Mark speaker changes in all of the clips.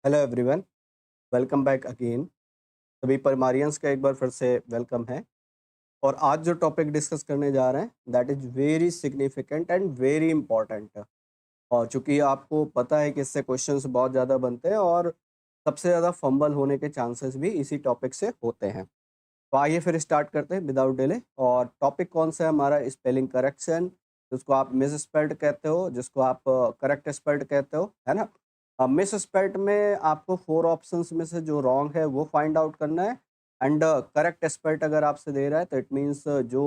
Speaker 1: Hello everyone, welcome back again. सभी परमारियंस का एक बार फिर से वेलकम है। और आज जो टॉपिक डिस्कस करने जा रहे हैं that is very significant and very important. और चूंकि आपको पता है कि इससे क्वेश्चंस बहुत ज़्यादा बनते हैं और सबसे ज़्यादा फंबल होने के चांसेस भी इसी टॉपिक से होते हैं। तो आइए फिर स्टार्ट करते हैं विदाउट डिले। और टॉपिक कौन सा है हमारा? स्पेलिंग करेक्शन, जिसको आप मिस स्पेल्ड कहते हो, जिसको आप करेक्ट स्पेल्ड कहते हो, है ना। मिस स्पेल्ड में आपको 4 ऑप्शंस में से जो रॉन्ग है वो फाइंड आउट करना है। एंड करेक्ट स्पेल्ड अगर आपसे दे रहा है तो इट मीन्स जो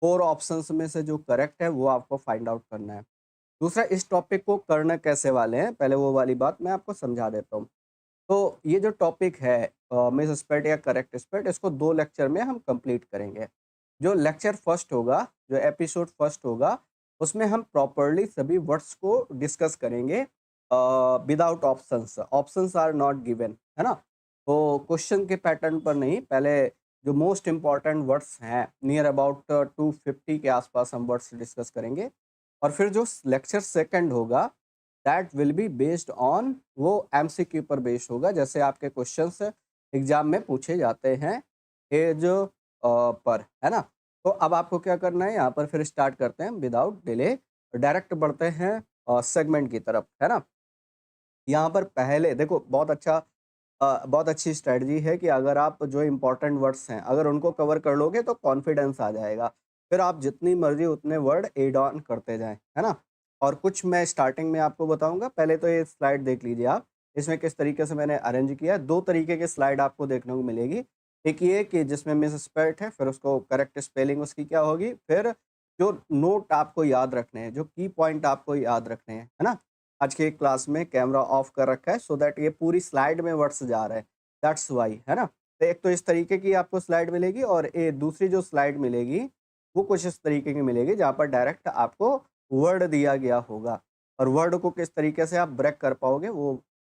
Speaker 1: 4 ऑप्शंस में से जो करेक्ट है वो आपको फाइंड आउट करना है। दूसरा, इस टॉपिक को करना कैसे वाले हैं, पहले वो वाली बात मैं आपको समझा देता हूँ। तो ये जो टॉपिक है मिस स्पेल्ड या करेक्ट स्पेल्ड, इसको 2 लेक्चर में हम कंप्लीट करेंगे। जो लेक्चर फर्स्ट होगा, जो एपिसोड फर्स्ट होगा, उसमें हम प्रॉपर्ली सभी वर्ड्स को डिस्कस करेंगे without options. Options are not given, है ना। तो क्वेश्चन के पैटर्न पर नहीं, पहले जो मोस्ट इम्पॉर्टेंट वर्ड्स हैं, नियर अबाउट 250 के आसपास हम वर्ड्स डिस्कस करेंगे। और फिर जो लेक्चर सेकंड होगा that will be based on, वो एमसीक्यू पर बेस्ड होगा, जैसे आपके क्वेश्चंस एग्जाम में पूछे जाते हैं एज पर, है ना। तो अब आपको क्या करना है, यहाँ पर फिर स्टार्ट करते हैं विदाउट डिले, डायरेक्ट बढ़ते हैं सेगमेंट की तरफ, है ना। यहाँ पर पहले देखो, बहुत अच्छी स्ट्रेटजी है कि अगर आप जो इम्पोर्टेंट वर्ड्स हैं अगर उनको कवर कर लोगे तो कॉन्फिडेंस आ जाएगा। फिर आप जितनी मर्जी उतने वर्ड एड ऑन करते जाएं, है ना। और कुछ मैं स्टार्टिंग में आपको बताऊंगा। पहले तो ये स्लाइड देख लीजिए आप, इसमें किस तरीके से मैंने अरेंज किया है। 2 तरीके की स्लाइड आपको देखने को मिलेगी। एक ये कि जिसमें मिस स्पेल्ड है, फिर उसको करेक्ट स्पेलिंग उसकी क्या होगी, फिर जो नोट आपको याद रखने हैं, जो की पॉइंट आपको याद रखने हैं, है ना। आज की क्लास में कैमरा ऑफ कर रखा है सो दैट ये पूरी स्लाइड में वर्ड्स जा रहे हैं, दैट्स वाई, है ना। तो एक तो इस तरीके की आपको स्लाइड मिलेगी और ये दूसरी जो स्लाइड मिलेगी वो कुछ इस तरीके की मिलेगी, जहाँ पर डायरेक्ट आपको वर्ड दिया गया होगा। और वर्ड को किस तरीके से आप ब्रेक कर पाओगे वो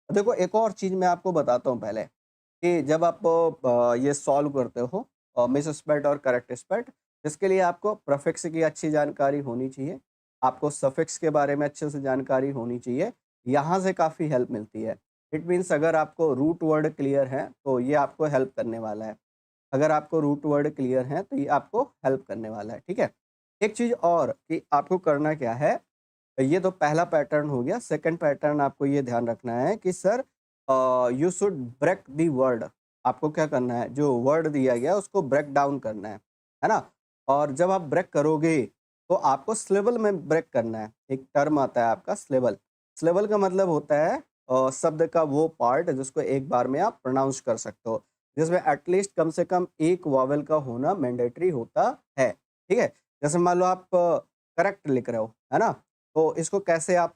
Speaker 1: देखो। एक और चीज़ मैं आपको बताता हूँ पहले, कि जब आप ये सॉल्व करते हो मिस स्पेल्ड और करेक्ट स्पेल्ड, इसके लिए आपको प्रीफिक्स की अच्छी जानकारी होनी चाहिए, आपको सफिक्स के बारे में अच्छे से जानकारी होनी चाहिए। यहाँ से काफ़ी हेल्प मिलती है। इट मीन्स अगर आपको रूट वर्ड क्लियर है तो ये आपको हेल्प करने वाला है। अगर आपको रूट वर्ड क्लियर है तो ये आपको हेल्प करने वाला है, ठीक है। एक चीज़ और कि आपको करना क्या है, ये तो पहला पैटर्न हो गया। सेकंड पैटर्न आपको ये ध्यान रखना है कि sir you should break the word. आपको क्या करना है, जो वर्ड दिया गया उसको ब्रेक डाउन करना है ना। और जब आप ब्रेक करोगे तो आपको सिलेबल में ब्रेक करना है। एक टर्म आता है आपका सिलेबल। सिलेबल का मतलब होता है शब्द का वो पार्ट जिसको एक बार में आप प्रोनाउंस कर सकते हो, जिसमें एटलीस्ट कम से कम एक वॉवेल का होना मैंडेटरी होता है, ठीक है। जैसे मान लो आप करेक्ट लिख रहे हो, है ना। तो इसको कैसे आप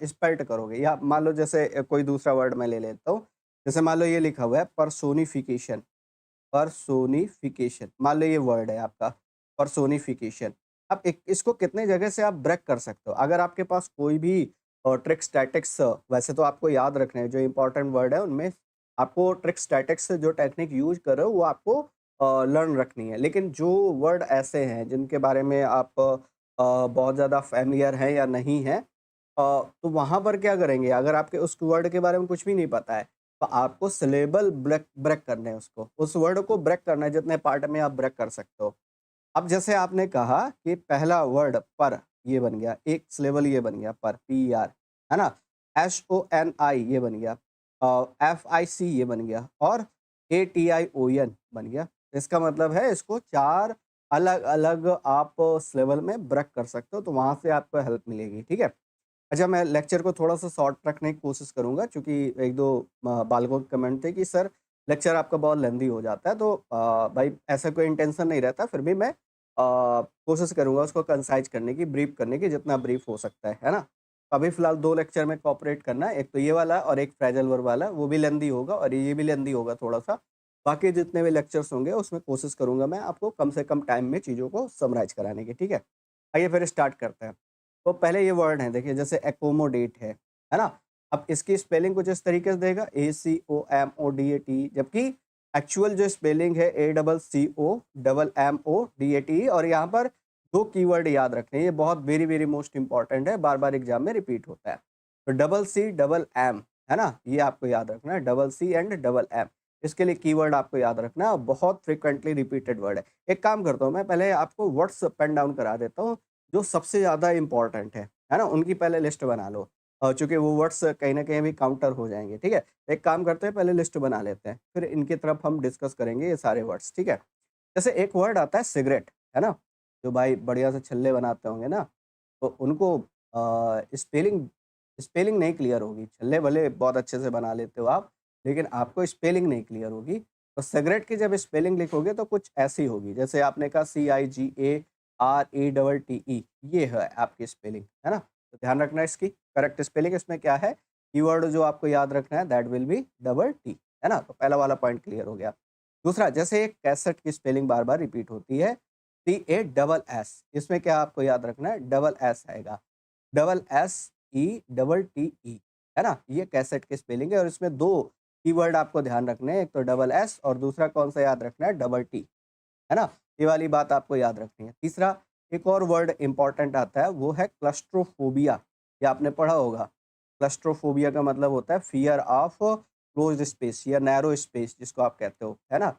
Speaker 1: स्पेल्ट करोगे, या मान लो जैसे कोई दूसरा वर्ड मैं ले लेता हूँ। जैसे मान लो ये लिखा हुआ है पर्सोनिफिकेशन। पर्सोनिफिकेशन मान लो ये वर्ड है आपका, पर्सोनिफिकेशन। अब इसको कितने जगह से आप ब्रेक कर सकते हो, अगर आपके पास कोई भी ट्रिक स्टैटिक्स, वैसे तो आपको याद रखने हैं जो इंपॉर्टेंट वर्ड है उनमें, आपको ट्रिक स्टैटिक्स से जो टेक्निक यूज कर रहे हो वो आपको लर्न रखनी है। लेकिन जो वर्ड ऐसे हैं जिनके बारे में आप बहुत ज़्यादा फैमिलियर हैं या नहीं हैं, तो वहाँ पर क्या करेंगे, अगर आपके उस वर्ड के बारे में कुछ भी नहीं पता है तो आपको सिलेबल ब्रेक ब्रेक करना है, उसको उस वर्ड को ब्रेक करना है जितने पार्ट में आप ब्रेक कर सकते हो। अब जैसे आपने कहा कि पहला वर्ड पर, ये बन गया एक सिलेबल, ये बन गया पर, पी आर, है ना। एस ओ एन आई ये बन गया, एफ आई सी ये बन गया, और A T I O N बन गया। इसका मतलब है इसको 4 अलग अलग आप सिलेबल में ब्रेक कर सकते हो, तो वहां से आपको हेल्प मिलेगी, ठीक है। अच्छा, मैं लेक्चर को थोड़ा-सा शॉर्ट रखने की कोशिश करूँगा, क्योंकि 1-2 बालकों के कमेंट थे कि सर लेक्चर आपका बहुत लेंदी हो जाता है। तो भाई ऐसा कोई इंटेंशन नहीं रहता, फिर भी मैं कोशिश करूँगा उसको कंसाइज़ करने की, ब्रीफ करने की, जितना ब्रीफ हो सकता है ना? अभी फ़िलहाल 2 लेक्चर में कोऑपरेट करना है, एक तो ये वाला और एक फ्रेजल वर्ब वाला, वो भी लेंदी होगा और ये भी लेंदी होगा थोड़ा-सा। बाकी जितने भी लेक्चर्स होंगे उसमें कोशिश करूँगा मैं आपको कम से कम टाइम में चीज़ों को समराइज़ कराने की, ठीक है? आइए फिर स्टार्ट करते हैं। तो पहले ये वर्ड है, देखिए जैसे एकोमोडेट है ना। अब इसकी स्पेलिंग कुछ इस तरीके से देगा, ACOMODAT, जबकि एक्चुअल जो स्पेलिंग है ACCOMMODAT। और यहाँ पर 2 कीवर्ड याद रखने हैं, ये बहुत वेरी वेरी मोस्ट इंपॉर्टेंट है, बार बार एग्जाम में रिपीट होता है। तो डबल सी डबल एम, है ना? ये आपको याद रखना है, double C and double M. इसके लिए कीवर्ड आपको याद रखना है और बहुत फ्रीक्वेंटली रिपीटेड वर्ड है। एक काम करता हूँ मैं, पहले आपको वर्ड्स पेन डाउन करा देता हूँ, जो सबसे ज़्यादा इम्पोर्टेंट है ना? उनकी पहले लिस्ट बना लो। चूँकि वो वर्ड्स कहीं न कहीं अभी काउंटर हो जाएँगे, ठीक है? एक काम करते हैं, पहले लिस्ट बना लेते हैं, फिर इनकी तरफ हम डिस्कस करेंगे ये सारे वर्ड्स, ठीक है? जैसे एक वर्ड आता है सिगरेट, है ना? जो भाई बढ़िया से छल्ले बनाते होंगे ना, तो उनको स्पेलिंग स्पेलिंग नहीं क्लियर होगी। छल्ले भले बहुत अच्छे से बना लेते हो आप, लेकिन आपको स्पेलिंग नहीं क्लियर होगी। तो सिगरेट की जब स्पेलिंग लिखोगे तो कुछ ऐसी होगी, जैसे आपने कहा CIGARETTE, ये है आपकी स्पेलिंग, है ना? तो ध्यान रखना इसकी करेक्ट स्पेलिंग। इसमें क्या है, कीवर्ड जो आपको याद रखना है that will be double T, है ना? तो पहला वाला पॉइंट क्लियर हो गया। दूसरा, जैसे एक कैसेट की स्पेलिंग बार-बार रिपीट होती है, CASS, इसमें क्या आपको याद रखना है, डबल एस आएगा। डबल SETTE, है ना? ये कैसेट की स्पेलिंग है और इसमें 2 कीवर्ड आपको ध्यान रखने हैं, एक तो डबल एस और दूसरा कौन-सा याद रखना है, डबल टी, है ना? ये वाली बात आपको याद रखनी है। तीसरा, एक और वर्ड इम्पोर्टेंट आता है, वो है क्लस्ट्रोफोबिया। ये आपने पढ़ा होगा। क्लस्ट्रोफोबिया का मतलब होता है फ़ियर ऑफ क्लोज़्ड स्पेस या नैरो स्पेस जिसको आप कहते हो, है ना?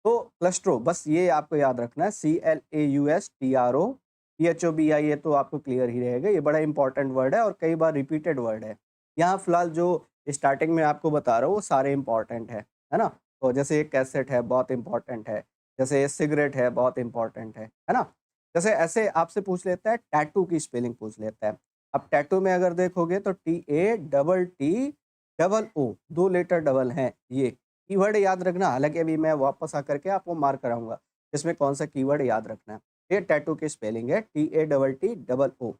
Speaker 1: तो क्लस्ट्रो, बस ये आपको याद रखना है, CLAUSTRO, PHOBI, ये तो आपको क्लियर ही रहेगा। ये बड़ा इंपॉर्टेंट वर्ड है और कई बार रिपीटेड वर्ड है। यहाँ फिलहाल जो स्टार्टिंग में आपको बता रहा हूँ वो सारे इंपॉर्टेंट है ना? तो जैसे एक कैसेट है, बहुत इंपॉर्टेंट है। जैसे ये सिगरेट है, बहुत इंपॉर्टेंट है ना? जैसे ऐसे आपसे पूछ लेता है, टैटू की स्पेलिंग पूछ लेता है। अब टैटू में अगर देखोगे तो TATT दो लेटर डबल हैं ये। कीवर्ड याद रखना, हालाँकि अभी मैं वापस आकर के आपको मार्क कराऊँगा, इसमें कौन-सा कीवर्ड याद रखना है। ये टैटू की स्पेलिंग है TATTOO।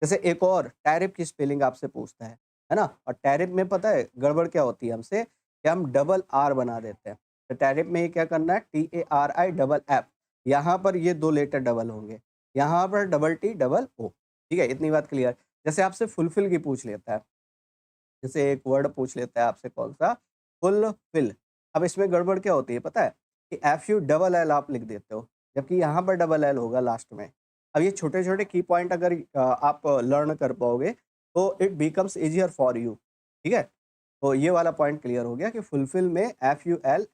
Speaker 1: जैसे एक और टैरिफ की स्पेलिंग आपसे पूछता है ना? और टैरिफ में पता है गड़बड़ क्या होती है हमसे, कि हम डबल आर बना देते हैं। तो टैरिफ में ये क्या करना है, TARI डबल एफ, यहाँ पर ये 2 लेटर डबल होंगे, यहाँ पर डबल टी डबल ओ, ठीक है? इतनी बात क्लियर। जैसे आपसे फुलफिल की पूछ लेता है, जैसे एक वर्ड पूछ लेता है आपसे कौन-सा, फुलफिल। अब इसमें गड़बड़ क्या होती है पता है? कि FU डबल एल आप लिख देते हो, जबकि यहाँ पर डबल एल होगा लास्ट में। अब ये छोटे-छोटे की पॉइंट अगर आप लर्न कर पाओगे, तो it becomes easier for you, ठीक है? तो ये वाला पॉइंट क्लियर हो गया कि फुलफिल में FUL,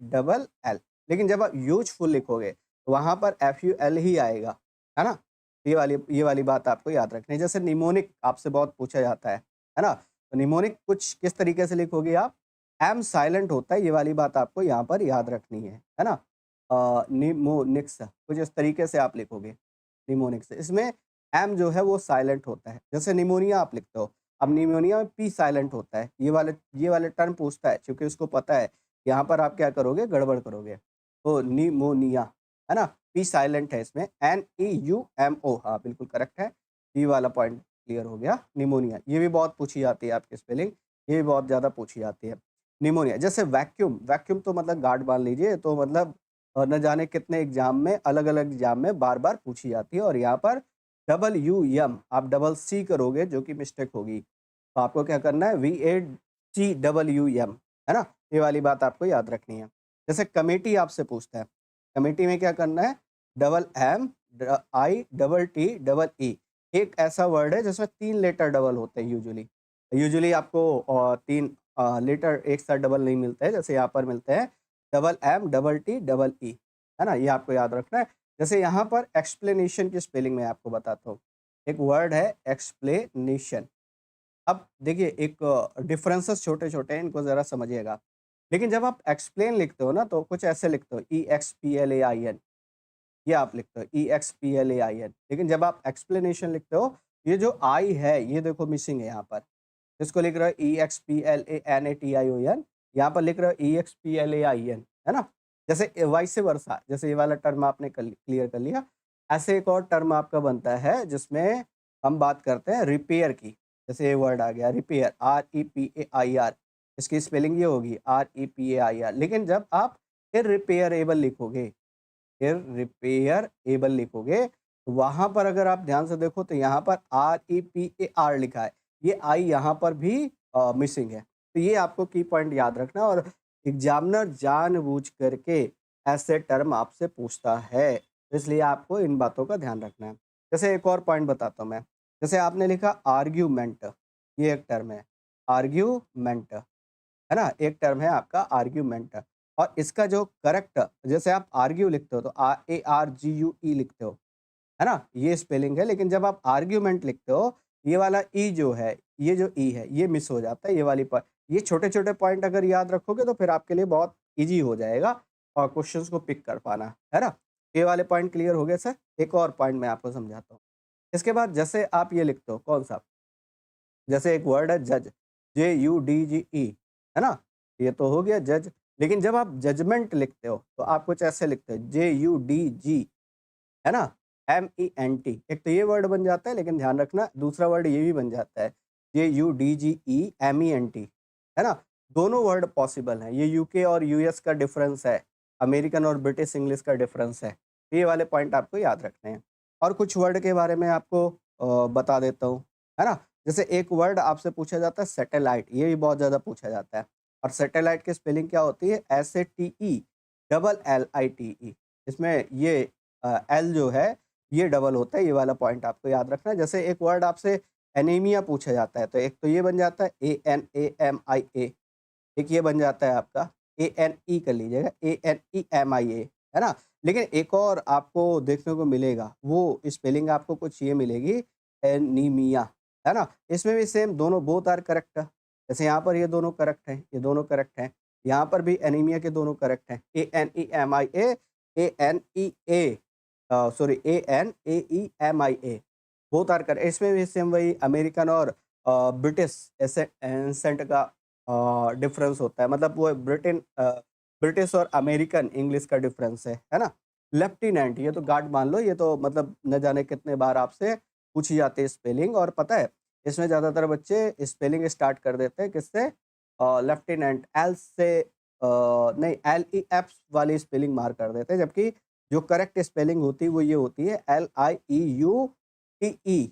Speaker 1: डबल एल, लेकिन जब आप यूज़फुल लिखोगे, तो वहाँ पर FUL ही आएगा, है ना? ये वाली बात आपको याद रखनी है। जैसे निमोनिक आपसे बहुत पूछा जाता है ना? तो निमोनिक कुछ किस तरीके से लिखोगे आप? एम साइलेंट होता है, ये वाली बात आपको यहाँ पर याद रखनी है ना? निमोनिक्स कुछ इस तरीके से आप लिखोगे, निमोनिक्स। इसमें एम जो है वो साइलेंट होता है, जैसे निमोनिया आप लिखते हो, अब निमोनिया में पी साइलेंट होता है, ये वाले टर्म पूछता है, क्योंकि उसको पता है, यहाँ पर आप क्या करोगे, गड़बड़ करोगे। तो निमोनिया, है ना? पी साइलेंट है इसमें, NEUMO, हाँ, बिल्कुल करेक्ट है। ये वाला पॉइंट क्लियर हो गया। निमोनिया, ये भी बहुत पूछी जाती है आपकी स्पेलिंग, ये भी बहुत ज़्यादा पूछी जाती है। निमोनिया, जैसे वैक्यूम, वैक्यूम तो मतलब गार्ड बाँध लीजिए, तो मतलब न जाने कितने एग्ज़ाम में, अलग-अलग एग्ज़ाम में बार-बार पूछी जाती है और यहाँ पर WUM आप डबल सी करोगे जो कि मिस्टेक होगी। तो आपको क्या करना है, VACWUM, है ना? ये वाली बात आपको याद रखनी है। जैसे कमेटी आपसे पूछता है, कमेटी में क्या करना है, double M I double T double E, एक ऐसा वर्ड है जिसमें 3 लेटर डबल होते हैं यूजुअली। यूजुअली आपको 3 लेटर एक साथ डबल नहीं मिलते हैं, जैसे यहाँ पर मिलते हैं double M double T double E, है ना? ये आपको याद रखना है। जैसे यहाँ पर एक्सप्लेनेशन की स्पेलिंग मैं आपको बताता हूँ। एक वर्ड है एक्सप्लेनेशन। अब देखिए एक डिफरेंसेस छोटे-छोटे हैं, इनको ज़रा समझिएगा। लेकिन जब आप एक्सप्लेन लिखते हो ना तो कुछ ऐसे लिखते हो, EXPLAIN, ये आप लिखते हो EXPLAIN, लेकिन जब आप एक्सप्लेनेशन लिखते हो, ये जो आई है ये देखो मिसिंग है यहाँ पर। इसको लिख रहे हो EXPLANATION, यहाँ पर लिख रहे हो EXPLAIN, है ना? जैसे वाइस वर्सा, जैसे ये वाला टर्म आपने क्लियर कर लिया। ऐसे एक और टर्म आपका बनता है जिसमें हम बात करते हैं रिपेयर की। जैसे ये वर्ड आ गया रिपेयर, REPAIR, इसकी स्पेलिंग ये होगी REPAIR, लेकिन जब आप इर्रिपेयरेबल लिखोगे, इर्रिपेयरेबल लिखोगे, तो वहाँ पर अगर आप ध्यान से देखो तो यहाँ पर REPAR लिखा है। ये आई यहाँ पर भी मिसिंग है। तो ये आपको की पॉइंट याद रखना, और एग्ज़ामिनर जानबूझ करके ऐसे टर्म आपसे पूछता है, तो इसलिए आपको इन बातों का ध्यान रखना है। जैसे एक और पॉइंट बताता हूँ मैं, जैसे आपने लिखा आर्ग्यूमेंट, ये एक टर्म है। आर्ग्यूमेंट, है ना? एक टर्म है आपका आर्ग्यूमेंट। और इसका जो करेक्ट, जैसे आप आर्ग्यू लिखते हो तो ARGUE लिखते हो, है ना? ये स्पेलिंग है, लेकिन जब आप आर्ग्यूमेंट लिखते हो, ये वाला ई जो है, ये जो ई है, ये मिस हो जाता है, ये वाली ये छोटे-छोटे पॉइंट अगर याद रखोगे तो फिर आपके लिए बहुत ईज़ी हो जाएगा और क्वेश्चंस को पिक कर पाना, है ना? ये वाले पॉइंट क्लियर हो गए सर? एक और पॉइंट मैं आपको समझाता हूँ। इसके बाद जैसे आप ये लिखते हो, कौन-सा? जैसे एक वर्ड है जज, JUDGE, है ना? ये तो हो गया जज, लेकिन जब आप जजमेंट लिखते हो, तो आप कुछ ऐसे लिखते हो JUDG, है ना? MENT, एक तो ये वर्ड बन जाता है, लेकिन ध्यान रखना दूसरा वर्ड ये भी बन जाता है, JUDGE MENT, है ना? दोनों वर्ड पॉसिबल हैं, ये यूके और यूएस का डिफरेंस है, अमेरिकन और ब्रिटिश इंग्लिश का डिफरेंस है। ये वाले पॉइंट आपको याद रखने हैं। और कुछ वर्ड के बारे में आपको बता देता हूँ, है ना? जैसे एक वर्ड आपसे पूछा जाता है सैटेलाइट, ये भी बहुत ज़्यादा पूछा जाता है। और सैटेलाइट की स्पेलिंग क्या होती है? SATE इसमें ये एल जो है ये डबल होता है, ये वाला पॉइंट आपको याद रखना है। जैसे एक वर्ड आपसे एनीमिया पूछा जाता है, तो एक तो ये बन जाता है ANAMIA, एक ये बन जाता है आपका ANE, कर लीजिएगा ANEMIA, है ना? लेकिन एक और आपको देखने को मिलेगा, वो स्पेलिंग आपको कुछ ये मिलेगी, एनीमिया, है ना? इसमें भी सेम, दोनों बोथ आर करेक्ट। जैसे यहाँ पर ये दोनों करेक्ट हैं, ये दोनों करेक्ट हैं। यहाँ पर भी एनीमिया के दोनों करेक्ट हैं, ANEMIA, ANEA, sorry ANAEMIA, both are correct. इसमें भी सेम वही अमेरिकन और ब्रिटिश एसेंट का डिफरेंस होता है, मतलब वो ब्रिटिश और अमेरिकन इंग्लिश का डिफरेंस है ना? लेफ्टिनेंट, ये तो गार्ड मान लो, ये तो मतलब न जाने कितने बार आपसे पूछी जाती है स्पेलिंग। और पता है, इसमें ज़्यादातर बच्चे स्पेलिंग स्टार्ट कर देते हैं किससे? लेफ्टिनेंट, एल से, नहीं, LEF वाली स्पेलिंग मार कर देते हैं, जबकि जो करेक्ट स्पेलिंग होती है वो ये होती है LIEUTE,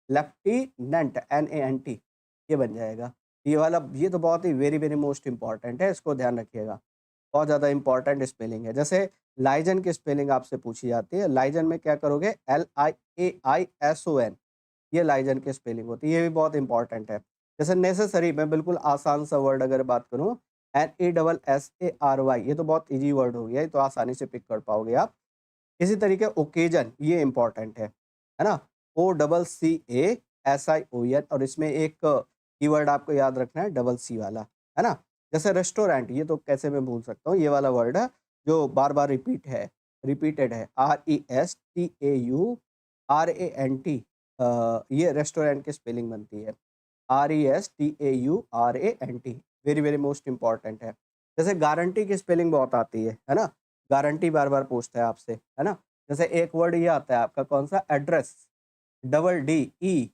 Speaker 1: लेफ्टिनेंट, NANT, ये बन जाएगा। ये वाला, ये तो बहुत ही वेरी वेरी मोस्ट इम्पॉर्टेंट है, इसको ध्यान रखिएगा। बहुत ज़्यादा इम्पॉर्टेंट स्पेलिंग है। जैसे लाइजन की स्पेलिंग आपसे पूछी जाती है, लाइजन में क्या करोगे? LIAISON, ये लाइजन की स्पेलिंग होती है, ये भी बहुत इम्पॉर्टेंट है। जैसे नेसेसरी, मैं बिल्कुल आसान सा वर्ड अगर बात करूँ, NESSARY, ये तो बहुत ईजी वर्ड हो गया, ये तो आसानी से पिक कर पाओगे आप। इसी तरीके ओकेजन, ये इम्पोर्टेंट है ना? OCCASION, और इसमें एक कीवर्ड आपको याद रखना है, डबल सी वाला, है ना? जैसे रेस्टोरेंट, ये तो कैसे मैं भूल सकता हूँ, ये वाला वर्ड है जो बार-बार रिपीटेड है, RESTAURANT, ये रेस्टोरेंट की स्पेलिंग बनती है, RESTAURANT, very very most important है। जैसे गारंटी की स्पेलिंग बहुत आती है ना? गारंटी बार-बार पूछता है आपसे, है ना? जैसे एक वर्ड ये आता है आपका, कौन-सा? Address, double D E,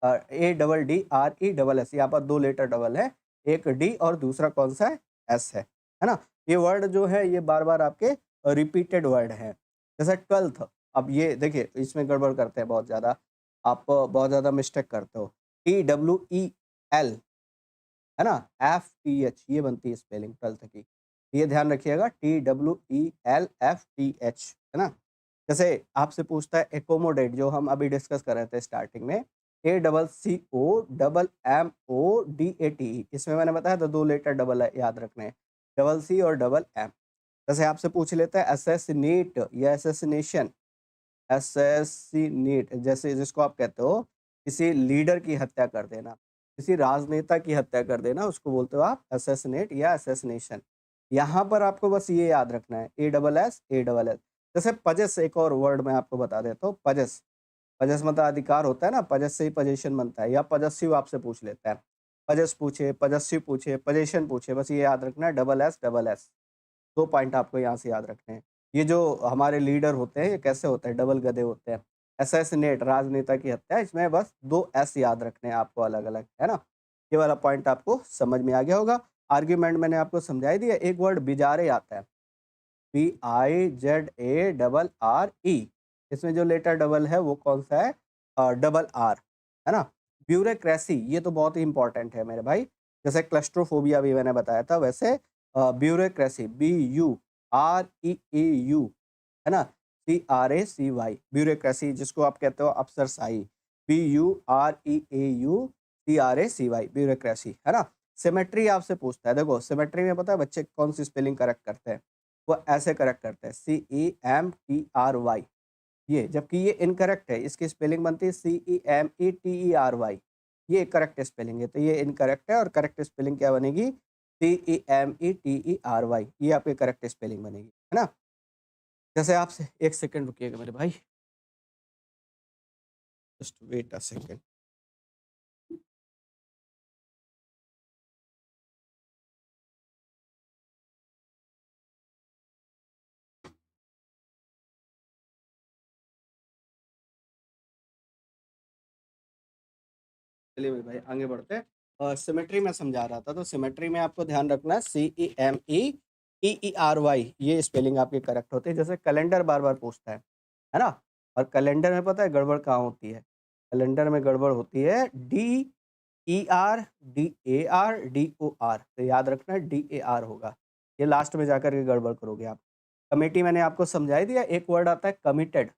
Speaker 1: ADDRESS, यहाँ पर 2 लेटर डबल है, एक डी और दूसरा कौन-सा है? एस है ना? ये वर्ड जो है ये बार-बार आपके रिपीटेड वर्ड हैं। जैसे 12th, अब ये देखिए इसमें गड़बड़ करते हैं बहुत ज़्यादा, आप बहुत ज़्यादा मिस्टेक करते हो। TWEL, है ना? FTH, ये बनती है स्पेलिंग 12th की। ये ध्यान रखिएगा, TWELFTH, है ना? जैसे आपसे पूछता है एकोमोडेट, जो हम अभी डिस्कस कर रहे थे स्टार्टिंग में, ACCOMMODATE, इसमें मैंने बताया था 2 लेटर डबल है, याद रखने हैं, डबल सी और डबल एम। जैसे आपसे पूछ लेता है असैसिनेट या असैसिनेशन, असैसिनेट, जैसे जिसको आप कहते हो किसी लीडर की हत्या कर देना, किसी राजनेता की हत्या कर देना, उसको बोलते हो आप असैसिनेट या असैसिनेशन। यहाँ पर आपको बस ये याद रखना है, ASS। जैसे पजेस, एक और वर्ड मैं आपको बता देता हूँ, पजेस। पजेस मतलब अधिकार होता है ना, पजेस से ही पोजीशन बनता है, या पजेसिव आपसे पूछ लेता है। पजेस पूछे, पजेसिव पूछे, पोजीशन पूछे, बस ये याद रखना है, SS। 2 पॉइंट आपको यहाँ से याद रखने हैं। ये जो हमारे लीडर होते हैं, ये कैसे होते हैं? डबल गधे होते हैं। असैसिनेट, राजनेता की हत्या, इसमें बस 2 एस याद रखने हैं आपको अलग-अलग, है ना? ये वाला पॉइंट आपको समझ में आ गया होगा। आर्गुमेंट मैंने आपको समझा ही दिया। एक वर्ड बिजारे आता है, BIZARRE, इसमें जो लेटर डबल है वो कौन-सा है? डबल आर, है ना? ब्यूरोक्रेसी, ये तो बहुत ही इम्पोर्टेंट है मेरे भाई। जैसे क्लस्ट्रोफोबिया भी मैंने बताया था, वैसे ब्यूरोक्रेसी, BUREAU, है ना? CRACY, ब्यूरोक्रेसी, जिसको आप कहते हो अफ़सरशाही, BUREAU BRACY, ब्यूरोक्रेसी, है ना। सिमेट्री आपसे पूछता है, देखो सिमेट्री में पता है बच्चे कौन सी स्पेलिंग करेक्ट करते हैं, वो ऐसे करेक्ट करते हैं CEMTRY, ये, जबकि ये इनकरेक्ट है, इसकी स्पेलिंग बनती है CEMETERY, ये करेक्ट स्पेलिंग है, तो ये इनकरेक्ट है और करेक्ट स्पेलिंग क्या बनेगी, CEMETERY, ये आपकी करेक्ट स्पेलिंग बनेगी, है ना। जैसे आपसे एक सेकंड रुकिएगा मेरे भाई, जस्ट वेट अ सेकंड। चलिए मेरे भाई आगे बढ़ते हैं। सिमेट्री में समझा रहा था, तो सिमेट्री में आपको ध्यान रखना है CEMETERY, ये स्पेलिंग आपकी करेक्ट होती है। जैसे कैलेंडर बार बार पूछता है ना। और कैलेंडर में पता है गड़बड़ कहाँ होती है, कैलेंडर में गड़बड़ होती है DER DAR DOR, तो याद रखना DAR होगा, ये लास्ट में जाकर के गड़बड़ करोगे आप। कमेटी मैंने आपको समझा ही दिया, एक वर्ड आता है कमिटेड,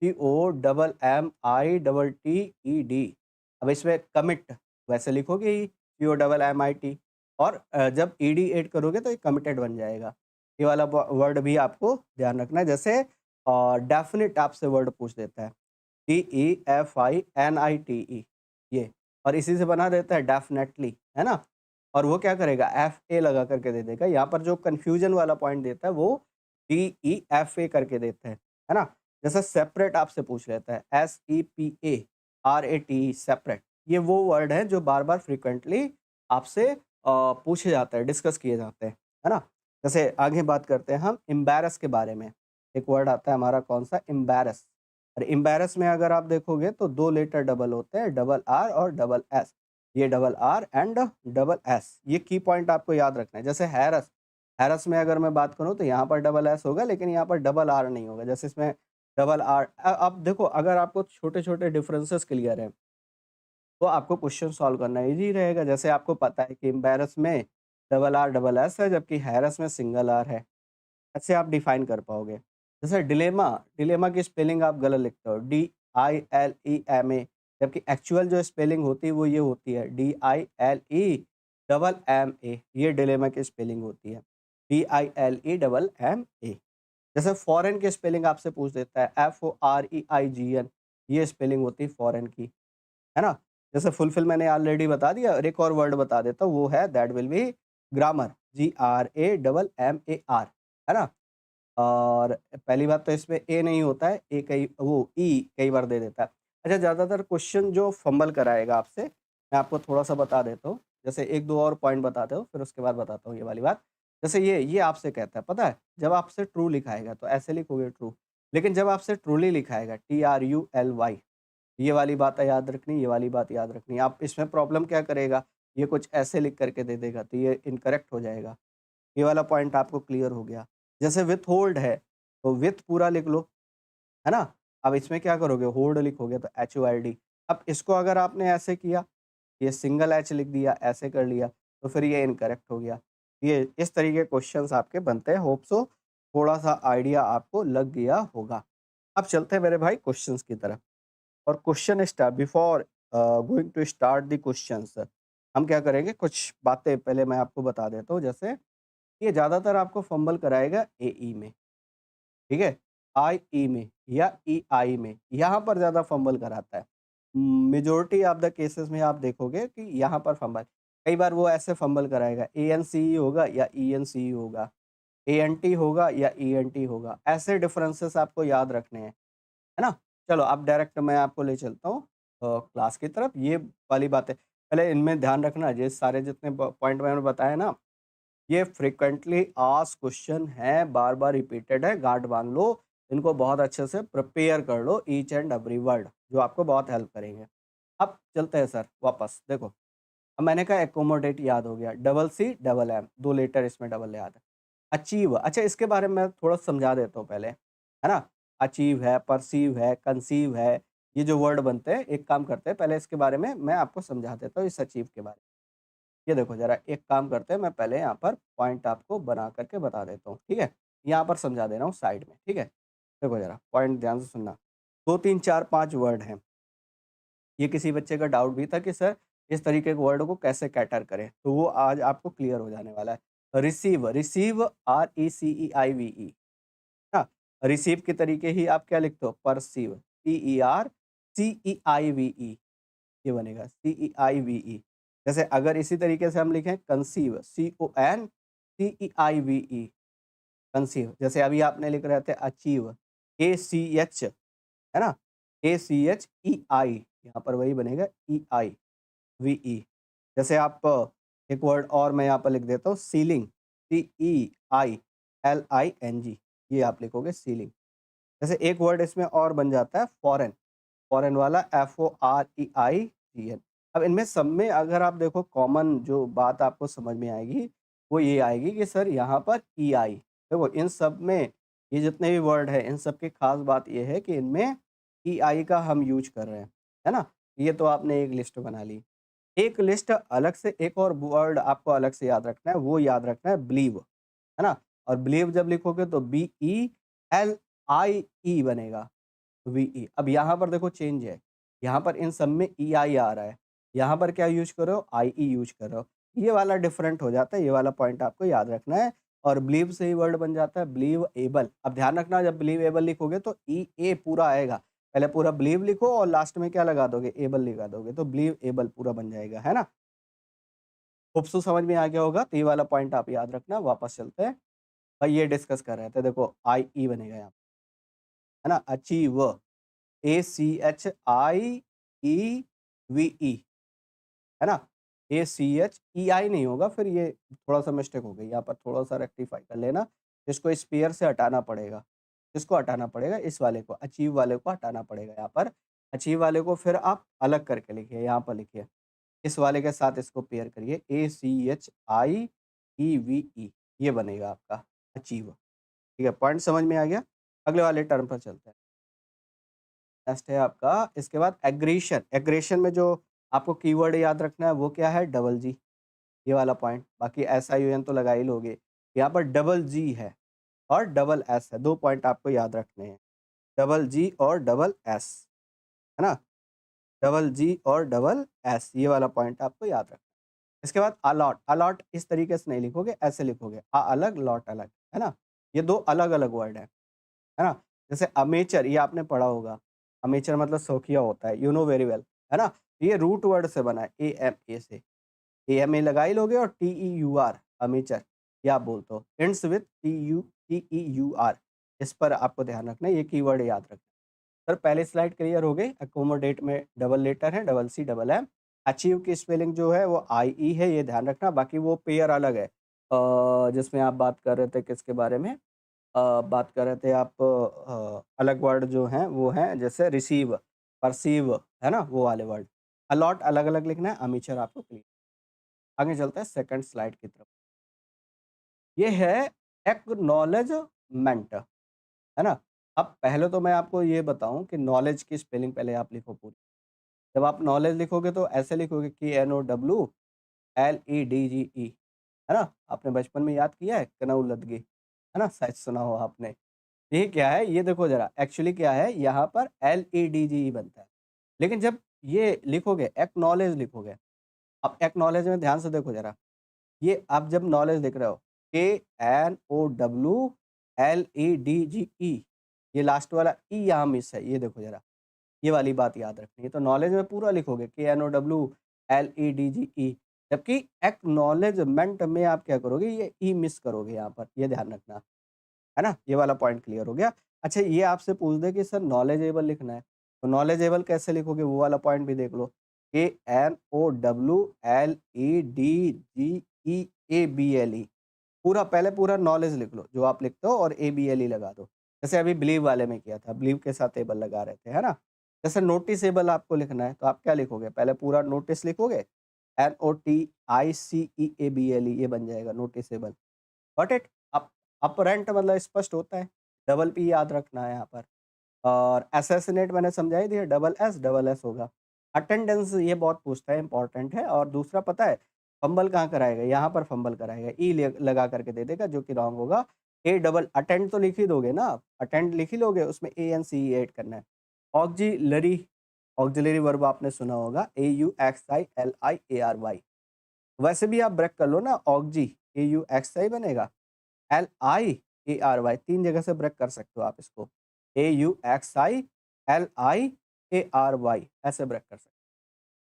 Speaker 1: COMMITTED, अब इसमें कमिट वैसे लिखोगे ही COMMIT, और जब ED ऐड करोगे तो ये कमिटेड बन जाएगा। ये वाला वर्ड भी आपको ध्यान रखना है। जैसे डेफिनिट आपसे वर्ड पूछ देता है, DEFINITE, ये, और इसी से बना देता है डेफिनेटली, है ना। और वो क्या करेगा, FA लगा करके दे देगा। यहाँ पर जो कन्फ्यूजन वाला पॉइंट देता है वो DEFA करके देता है ना। जैसे सेपरेट आपसे पूछ लेता है, SEPARATE, सेपरेट, ये वो वर्ड है जो बार बार फ्रिक्वेंटली आपसे पूछे जाते हैं, डिस्कस किए जाते हैं, है ना। जैसे आगे बात करते हैं हम एम्बैरस के बारे में। एक वर्ड आता है हमारा कौन सा, एम्बैरस। और एम्बैरस में अगर आप देखोगे तो दो लेटर डबल होते हैं, डबल आर और डबल एस, ये double R and double S, ये की पॉइंट आपको याद रखना है। जैसे हैरस, हैरस में अगर मैं बात करूं तो यहाँ पर डबल एस होगा, लेकिन यहाँ पर डबल आर नहीं होगा। जैसे इसमें डबल आर, अब देखो अगर आपको छोटे छोटे डिफरेंसेस क्लियर है तो आपको क्वेश्चन सॉल्व करना इजी रहेगा। जैसे आपको पता है कि एम्बैरस में डबल आर डबल एस है, जबकि हैरस में सिंगल आर है, ऐसे आप डिफाइन कर पाओगे। जैसे डिलेमा, डिलेमा की स्पेलिंग आप गलत लिखते हो, DILEMA, जबकि एक्चुअल जो स्पेलिंग होती है वो ये होती है DILEMA, ये डिलेमा की स्पेलिंग होती है, DILEMA। जैसे फॉरेन की स्पेलिंग आपसे पूछ देता है, FOREIGN, ये स्पेलिंग होती है फॉरेन की, है ना। जैसे फुलफिल मैंने ऑलरेडी बता दिया, और एक और वर्ड बता देता हूँ, वो है that will be grammar, GRAMMAR, है ना। और पहली बात तो इसमें ए नहीं होता है, ए कई वो ई कई बार दे देता है। अच्छा, ज़्यादातर क्वेश्चन जो फंबल कराएगा आपसे, मैं आपको थोड़ा-सा बता देता हूँ। जैसे 1-2 और पॉइंट बताते हो, फिर उसके बाद बताता हूँ ये वाली बात। जैसे ये आपसे कहता है, पता है, जब आपसे ट्रू लिखाएगा तो ऐसे लिखोगे ट्रू, लेकिन जब आपसे ट्रूली लिखाएगा, TRULY, ये वाली बात याद रखनी, ये वाली बात याद रखनी। आप इसमें प्रॉब्लम क्या करेगा, ये कुछ ऐसे लिख करके दे देगा, तो ये इनकरेक्ट हो जाएगा। ये वाला पॉइंट आपको क्लियर हो गया। जैसे विथहोल्ड है, तो विथ पूरा लिख लो, है ना। अब इसमें क्या करोगे, होल्ड लिखोगे तो HOLD। अब इसको अगर आपने ऐसे किया, ये सिंगल एच लिख दिया, ऐसे कर लिया, तो फिर ये इनकरेक्ट हो गया। ये इस तरीके के क्वेश्चंस आपके बनते हैं। होप सो थोड़ा सा आइडिया आपको लग गया होगा। अब चलते हैं मेरे भाई क्वेश्चंस की तरफ। और question start, before going to start the questions, हम क्या करेंगे, कुछ बातें पहले मैं आपको बता देता हूँ। जैसे ये ज़्यादातर आपको फंबल कराएगा AE में, ठीक है, IE में या EI में, यहाँ पर ज़्यादा फंबल कराता है। मेजॉरिटी ऑफ द केसेस में आप देखोगे कि यहाँ पर फंबल, कई बार वो ऐसे फंबल कराएगा, ANCE होगा या ENCE होगा, ANT होगा या ENT होगा, ऐसे डिफरेंसेस आपको याद रखने हैं, है ना। चलो अब डायरेक्ट मैं आपको ले चलता हूँ क्लास की तरफ। ये वाली बातें पहले इनमें ध्यान रखना, ये सारे जितने पॉइंट मैंने बताए ना, ये फ्रीक्वेंटली आस्क्ड क्वेश्चन है, बार बार रिपीटेड है, गांठ बांध लो, इनको बहुत अच्छे से प्रिपेयर कर लो, ईच एंड एवरी वर्ड, जो आपको बहुत हेल्प करेंगे। अब चलते हैं सर वापस, देखो अब मैंने कहा एकोमोडेट याद हो गया, डबल सी डबल एम, दो लेटर इसमें डबल याद है। अचीव, अच्छा इसके बारे में मैं थोड़ा समझा देता हूँ पहले, है ना। अचीव है, परसीव है, कंसीव है, ये जो वर्ड बनते हैं, एक काम करते हैं, पहले इसके बारे में मैं आपको समझा देता हूँ, इस अचीव के बारे में। ये देखो जरा, एक काम करते हैं, मैं पहले यहाँ पर पॉइंट आपको बना करके बता देता हूँ, ठीक है। यहाँ पर समझा दे रहा हूँ साइड में, ठीक है। देखो जरा पॉइंट ध्यान से सुनना, 2 3 4 5 वर्ड हैं। ये किसी बच्चे का डाउट भी था कि सर इस तरीके के वर्ड को कैसे कैटर करें, तो वो आज आपको क्लियर हो जाने वाला है। रिसीव, रिसीव RECEIVE, ना? रिसीव के तरीके ही आप क्या लिखते हो? परसीव, PERCEIVE, ये बनेगा CEIVE। जैसे अगर इसी तरीके से हम लिखें कंसीव, CONCEIVE, कंसीव। जैसे अभी आपने लिख रहे थे अचीव, ACH, है ना? ACHEI, यहाँ पर वही बनेगा EIVE। जैसे आप एक वर्ड और मैं यहाँ पर लिख देता हूँ, सीलिंग, CEILING, ये आप लिखोगे सीलिंग। जैसे एक वर्ड इसमें और बन जाता है फॉरेन, फॉरेन वाला FOREIGN। अब इनमें सब में अगर आप देखो कॉमन जो बात आपको समझ में आएगी, वो ये आएगी कि सर यहाँ पर EI, देखो इन सब में ये जितने भी वर्ड हैं, इन सब की खास बात ये है कि इनमें EI का हम यूज़ कर रहे हैं, है ना? ये तो आपने एक लिस्ट बना ली। एक लिस्ट अलग से एक और वर्ड आपको अलग से याद रखना है, वो याद रखना है बिलीव, है ना? और बिलीव जब लिखोगे तो BELIE बनेगा, VE। अब यहाँ पर देखो चेंज है, यहाँ पर इन सब में EI आ रहा है, यहाँ पर क्या यूज़ कर रहे हो? IE यूज़ कर रहे हो। ये वाला डिफरेंट हो जाता है, ये वाला पॉइंट आपको याद रखना है। और बिलीव से ही वर्ड बन जाता है बिलीवएबल। अब ध्यान रखना, जब बिलीवएबल लिखोगे तो EA पूरा आएगा। पहले पूरा बिलीव लिखो और लास्ट में क्या लगा दोगे? एबल लगा दोगे, तो बिलीवएबल पूरा बन जाएगा, है ना? होप सो समझ में आ गया होगा, तो ये वाला पॉइंट आप याद रखना। वापस चलते हैं। भाई ये डिस्कस कर रहे थे, देखो IE बनेगा यहाँ, है ना? अचीव, ACHIEVE, है ना? ACHEI नहीं होगा, फिर ये थोड़ा-सा मिस्टेक हो गई, यहाँ पर थोड़ा-सा रेक्टिफाई कर लेना। इसको स्पेयर से हटाना पड़ेगा। किसको हटाना पड़ेगा? इस वाले को, अचीव वाले को हटाना पड़ेगा यहाँ पर। अचीव वाले को फिर आप अलग करके लिखिए, यहाँ पर लिखिए। इस वाले के साथ इसको पेयर करिए, ACHIEVE, ये बनेगा आपका अचीव। ठीक है, पॉइंट समझ में आ गया? अगले वाले टर्म पर चलते हैं। नेक्स्ट है आपका इसके बाद एग्रीशन। एग्रीशन में जो आपको कीवर्ड याद रखना है वो क्या है? डबल जी, ये वाला पॉइंट। बाकी SION तो लगा ही लोगे। यहाँ पर डबल जी है और डबल एस है, 2 पॉइंट आपको याद रखने हैं। डबल जी और डबल एस, है ना? डबल जी और डबल एस, ये वाला पॉइंट आपको याद रखना है। इसके बाद अलॉट, अलॉट इस तरीके से नहीं लिखोगे, ऐसे लिखोगे, अलग लॉट अलग, है ना? ये 2 अलग-अलग वर्ड हैं, है ना? जैसे अमेचर, ये आपने पढ़ा होगा। अमेचर मतलब शौकिया होता है, यू नो वेरी वेल, है ना? ये रूट वर्ड से बना है, AMA से। AMA लगा ही लोगे और TEUR, अमेचर, ये आप बोलते हो। एंड्स विथ TEUR, इस पर आपको ध्यान रखना है, ये कीवर्ड याद रखना है। सर पहली स्लाइड क्लियर हो गई। अकोमोडेट में डबल लेटर है, double C double M. Achieve की स्पेलिंग जो है वो IE है, ये ध्यान रखना। बाकी वो पेयर अलग है। जिसमें आप बात कर रहे थे किसके बारे में? बात कर रहे थे आप, अलग वर्ड जो हैं वो हैं जैसे रिसीव, परसीव, है ना? वो वाले वर्ड। अलॉट अलग-अलग लिखना है, अमेचर आपको क्लियर। आगे चलते हैं सेकंड स्लाइड की तरफ। ये है एक्नॉलेजमेंट, है ना? अब पहले तो मैं आपको ये बताऊँ कि नॉलेज की स्पेलिंग पहले आप लिखो पूरी। जब आप नॉलेज लिखोगे तो ऐसे लिखोगे KNOWLEDGE, है ना? आपने बचपन में याद किया है कनौलदगी, है ना? शायद सुना हो आपने। ये क्या है? ये देखो ज़रा, एक्चुअली क्या है, यहाँ पर LEDGE बनता है। लेकिन जब ये लिखोगे, एक्नॉलेज लिखोगे, अब एक्नॉलेज में ध्यान से देखो ज़रा, ये आप जब नॉलेज लिख रहे हो, KNOWLEDGE, ये लास्ट वाला ई यहाँ मिस है, ये देखो ज़रा। ये वाली बात याद रखनी है। तो नॉलेज में पूरा लिखोगे KNOWLEDGE, जबकि एक्नॉलेजमेंट में आप क्या करोगे? ये ई मिस करोगे यहाँ पर, ये ध्यान रखना, है ना? ये वाला पॉइंट क्लियर हो गया। अच्छा, ये आपसे पूछ दे कि सर नॉलेजेबल लिखना है, तो नॉलेजेबल कैसे लिखोगे? वो वाला पॉइंट भी देख लो। KNOWLEDGEABLE, पूरा पहले पूरा नॉलेज लिख लो जो आप लिखते हो और ABLE लगा दो। जैसे अभी बिलीव वाले में किया था, बिलीव के साथ एबल लगा रहे थे, है ना? जैसे नोटिसेबल आपको लिखना है, तो आप क्या लिखोगे? पहले पूरा नोटिस लिखोगे, NOTICEABLE, ये बन जाएगा noticeable. Got it? Up apparent मतलब स्पष्ट होता है, डबल P याद रखना है यहाँ पर। और असैसिनेट मैंने समझा ही दिया, डबल एस होगा। अटेंडेंस ये बहुत पूछता है, इंपॉर्टेंट है। और दूसरा पता है फंबल कहाँ कराएगा? यहाँ पर फंबल कराएगा, ई लगा करके दे देगा, जो कि रॉन्ग होगा। ए डबल अटेंड तो लिख ही दोगे ना आप, अटेंड लिख ही लोगे, उसमें ANCE ऐड करना है। ऑक्जिलरी, ऑक्सिलरी वर्ब आपने सुना होगा AUXILIARY। वैसे भी आप ब्रेक कर लो ना, ऑक्जी AUXI बनेगा, LIARY, 3 जगह से ब्रेक कर सकते हो आप इसको, AUXILIARY ऐसे ब्रेक कर सकते हो।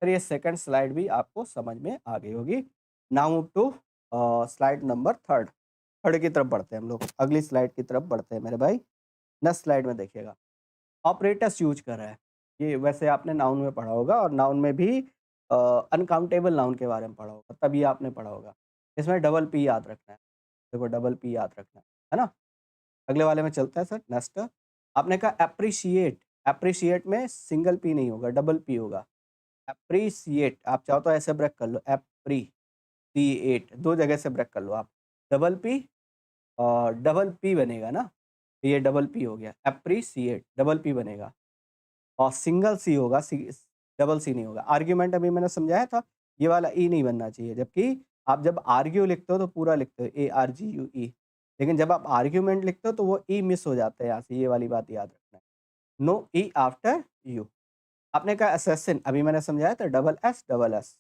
Speaker 1: फिर ये सेकंड स्लाइड भी आपको समझ में आ गई होगी। Now move to slide number third. Third की तरफ बढ़ते हैं हम लोग, अगली स्लाइड की तरफ बढ़ते हैं मेरे भाई। नेक्स्ट स्लाइड में देखिएगा, ऑपरेटर्स यूज कर रहा है। ये वैसे आपने नाउन में पढ़ा होगा, और नाउन में भी अनकाउंटेबल नाउन के बारे में पढ़ा होगा, तभी आपने पढ़ा होगा। इसमें डबल पी याद रखना है, देखो डबल पी याद रखना है ना। अगले वाले में चलते हैं सर, नेक्स्ट। आपने कहा एप्रिशिएट, एप्रिशिएट में सिंगल पी नहीं होगा, डबल पी होगा। एप्रिसिएट, आप चाहो तो ऐसे ब्रेक कर लो, एप्रीसिएट, 2 जगह से ब्रेक कर लो आप। डबल पी और डबल पी बनेगा ना, तो ये डबल पी हो गया, एप्रिसिएट डबल पी बनेगा। और सिंगल सी होगा, डबल सी नहीं होगा। आर्ग्यूमेंट अभी मैंने समझाया था, ये वाला ई नहीं बनना चाहिए, जबकि आप जब आर्ग्यू लिखते हो तो पूरा लिखते हो ARGUE, लेकिन जब आप आर्ग्यूमेंट लिखते हो तो वो ई मिस हो जाता है यहाँ से, ये वाली बात याद रखना है। No E after U. आपने कहा असैसिन, अभी मैंने समझाया था double S double S.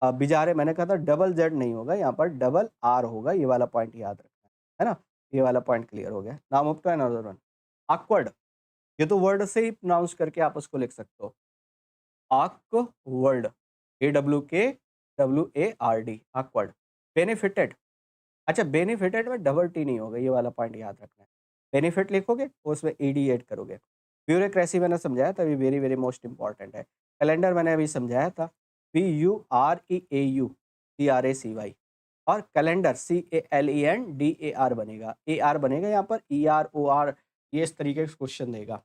Speaker 1: Bizarre मैंने कहा था डबल जेड नहीं होगा, यहाँ पर डबल आर होगा, ये वाला पॉइंट याद रखना है ना। ये वाला पॉइंट क्लियर हो गया। Now move to another one, awkward. ये तो वर्ड से ही प्रोनाउंस करके आप उसको लिख सकते हो, ऑकवर्ड, AWKWARD, ऑकवर्ड। बेनिफिटेड, अच्छा बेनिफिटेड में डबल टी नहीं होगा, ये वाला पॉइंट याद रखना है। बेनिफिट लिखोगे और उसमें ईडी ऐड करोगे। ब्यूरोक्रेसी मैंने समझाया था, अभी वेरी वेरी मोस्ट इंपॉर्टेंट है। कैलेंडर मैंने अभी समझाया था, CUREAU, और कैलेंडर CALENDAR बनेगा, AR बनेगा यहाँ पर, EROR, ये इस तरीके से क्वेश्चन देगा।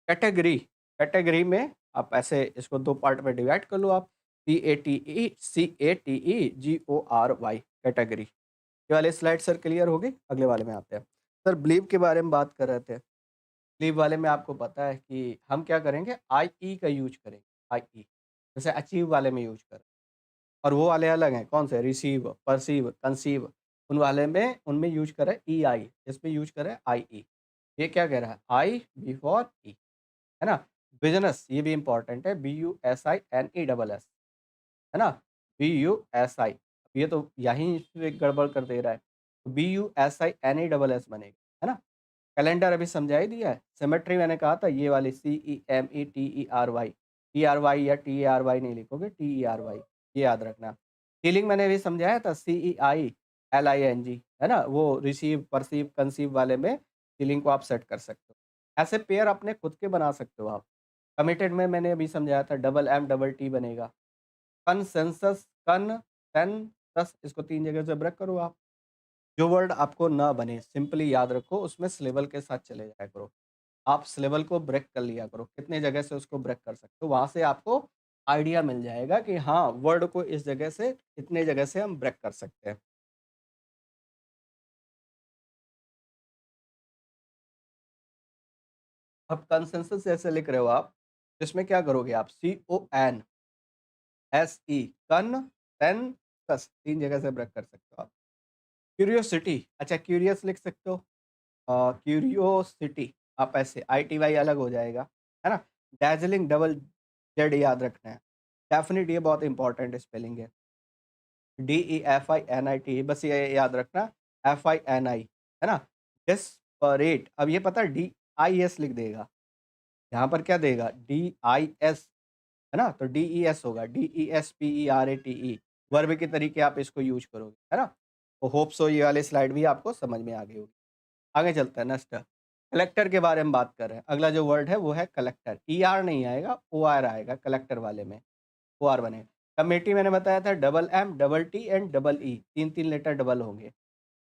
Speaker 1: कैटेगरी, कैटेगरी में आप ऐसे इसको 2 पार्ट में डिवाइड कर लो आप, CATEGORY, कैटेगरी। ये वाले स्लाइड सर क्लियर हो गए। अगले वाले में आते हैं सर, बिलीव के बारे में बात कर रहे थे। बिलीव वाले में आपको पता है कि हम क्या करेंगे, IE का यूज करेंगे, IE, जैसे अचीव वाले में यूज करें। और वो वाले अलग हैं, कौन से, रिसीव, परसीव, कंसीव, उन वाले में उनमें यूज करें EI, इसमें यूज करें IE। ये क्या कह रहा है, I बिफोर E, है ना। बिजनेस, ये भी इंपॉर्टेंट है, BUSINESS, है ना, BUSI। ये तो यहीं से गड़बड़ कर दे रहा है, तो BUSINESS बनेगा, है ना। कैलेंडर अभी समझा ही दिया है। सिमेट्री मैंने कहा था, ये वाली CEMETERY, TRY या TARY नहीं लिखोगे, TERY, ये याद रखना। हीलिंग मैंने भी समझाया था, CEILING, है ना, वो रिसीव, परसीव, कंसीव वाले में हीलिंग को आप सेट कर सकते हो। ऐसे पेयर अपने खुद के बना सकते हो आप। कमिटेड में मैंने अभी समझाया था, डबल M डबल T बनेगा। कंसेंसस, कंसेंसस, इसको 3 जगह से ब्रेक करो आप। जो वर्ड आपको ना बने सिंपली याद रखो, उसमें सिलेबल के साथ चले जाया करो। आप सिलेबल को ब्रेक कर लिया करो, कितने जगह से उसको ब्रेक कर सकते हो, वहाँ से आपको आइडिया मिल जाएगा कि हाँ, वर्ड को इस जगह से, इतने जगह से हम ब्रेक कर सकते हैं। अब कंसेंसस ऐसे लिख रहे हो आप, इसमें क्या करोगे आप, CONSE, कंसेंसस, 3 जगह से ब्रेक कर सकते हो आप। क्यूरियोसिटी, अच्छा क्यूरियस लिख सकते हो, क्यूरियोसिटी, आप ऐसे ITY अलग हो जाएगा, है ना। डैजलिंग, डबल जेड याद रखना है। डेफिनेट, ये बहुत इंपॉर्टेंट स्पेलिंग है, DEFINIT, बस ये याद रखना, FINI, है ना। डिस्परेट, अब ये पता है DIS लिख देगा, यहाँ पर क्या देगा, DIS, है ना, तो DES होगा, DESPERATE, वर्ब के तरीके आप इसको यूज करोगे, है ना। तो होप सो ये वाली स्लाइड भी आपको समझ में आ गई होगी। आगे चलते हैं, नेक्स्ट कलेक्टर के बारे में बात कर रहे हैं। अगला जो वर्ड है वो है कलेक्टर, ER नहीं आएगा, OR आएगा कलेक्टर वाले में, OR बनेगा। कमेटी मैंने बताया था, double M double T and double E, 3 letter double होंगे।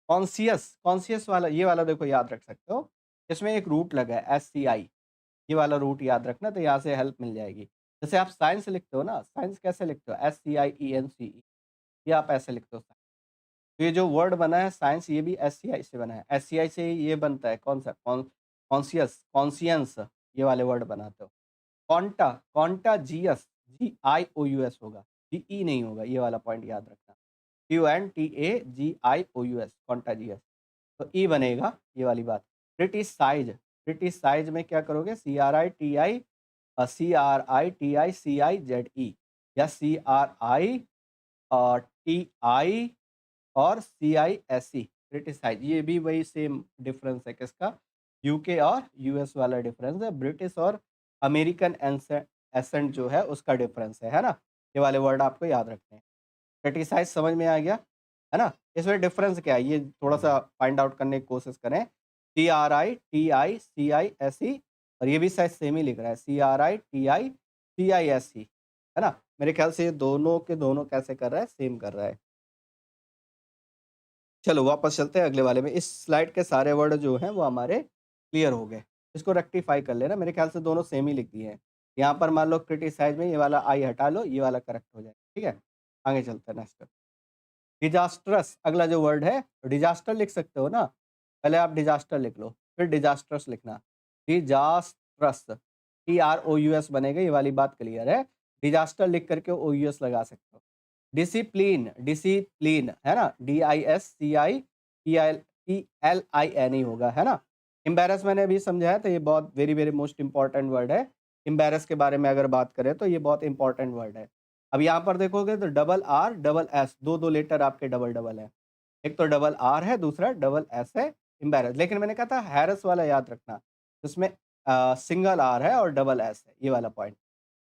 Speaker 1: कॉन्सियस, कॉन्सियस वाला, ये वाला देखो याद रख सकते हो, इसमें एक रूट लगा है SCI, ये वाला रूट याद रखना, तो यहाँ से हेल्प मिल जाएगी। जैसे आप साइंस लिखते हो ना, साइंस कैसे लिखते हो, SCIENCE, ये आप ऐसे लिखते हो। तो ये जो वर्ड बना है साइंस, ये भी SCI से बना है। SCI से ये बनता है कौन सा, कॉन्सियस, कॉन्सियंस, ये वाले वर्ड बनाते हो। कॉन्टा, कॉन्टाजियस, GIOUS होगा, GE नहीं होगा, ये वाला पॉइंट याद रखना। QUNTAGIOUS, कॉन्टाजियस, तो ई बनेगा, ये वाली बात। क्रिटिसाइज, क्रिटिसाइज में क्या करोगे, CRITICIZE, CRITICIZE या CRITI और CISE क्रिटिसाइज, ये भी वही सेम डिफरेंस है किसका, यूके और यूएस वाला डिफरेंस है, ब्रिटिश और अमेरिकन एसेंट जो है उसका डिफरेंस है ना। ये वाले वर्ड आपको याद रखने हैं। क्रिटिसाइज समझ में आ गया, है ना। इसमें डिफरेंस क्या है ये थोड़ा सा फाइंड आउट करने की कोशिश करें। CRITICISE और ये भी शायद सेम ही लिख रहा है, CRITICISE, है ना। मेरे ख्याल से ये दोनों के दोनों कैसे कर रहा है, सेम कर रहा है। चलो वापस चलते हैं अगले वाले में। इस स्लाइड के सारे वर्ड जो हैं वो हमारे क्लियर हो गए। इसको रेक्टिफाई कर लेना, मेरे ख्याल से दोनों सेम ही लिख दिए हैं। यहाँ पर मान लो क्रिटिसाइज में ये वाला आई हटा लो, ये वाला करेक्ट हो जाए, ठीक है। आगे चलते हैं नेक्स्ट। डिजास्ट्रस अगला जो वर्ड है, डिजास्टर लिख सकते हो ना, पहले आप डिजास्टर लिख लो फिर डिजास्ट्रस लिखना। डिजास्ट्रस, TROUS बनेगा, ये वाली बात क्लियर है। डिजास्टर लिख करके OUS लगा सकते हो। डिसिप्लिन, डिसिप्लिन है ना, DISCIPLIN ही होगा, है ना। एम्बेरस मैंने अभी समझाया था, ये बहुत very very most important word है। एम्बेरस के बारे में अगर बात करें तो ये बहुत इंपॉर्टेंट वर्ड है। अब यहाँ पर देखोगे तो डबल आर डबल एस, दो दो लेटर आपके डबल डबल है। एक तो डबल आर है, दूसरा डबल एस है, एम्बेरस। लेकिन मैंने कहा था हैरस वाला याद रखना, उसमें सिंगल आर है और डबल एस है, ये वाला पॉइंट।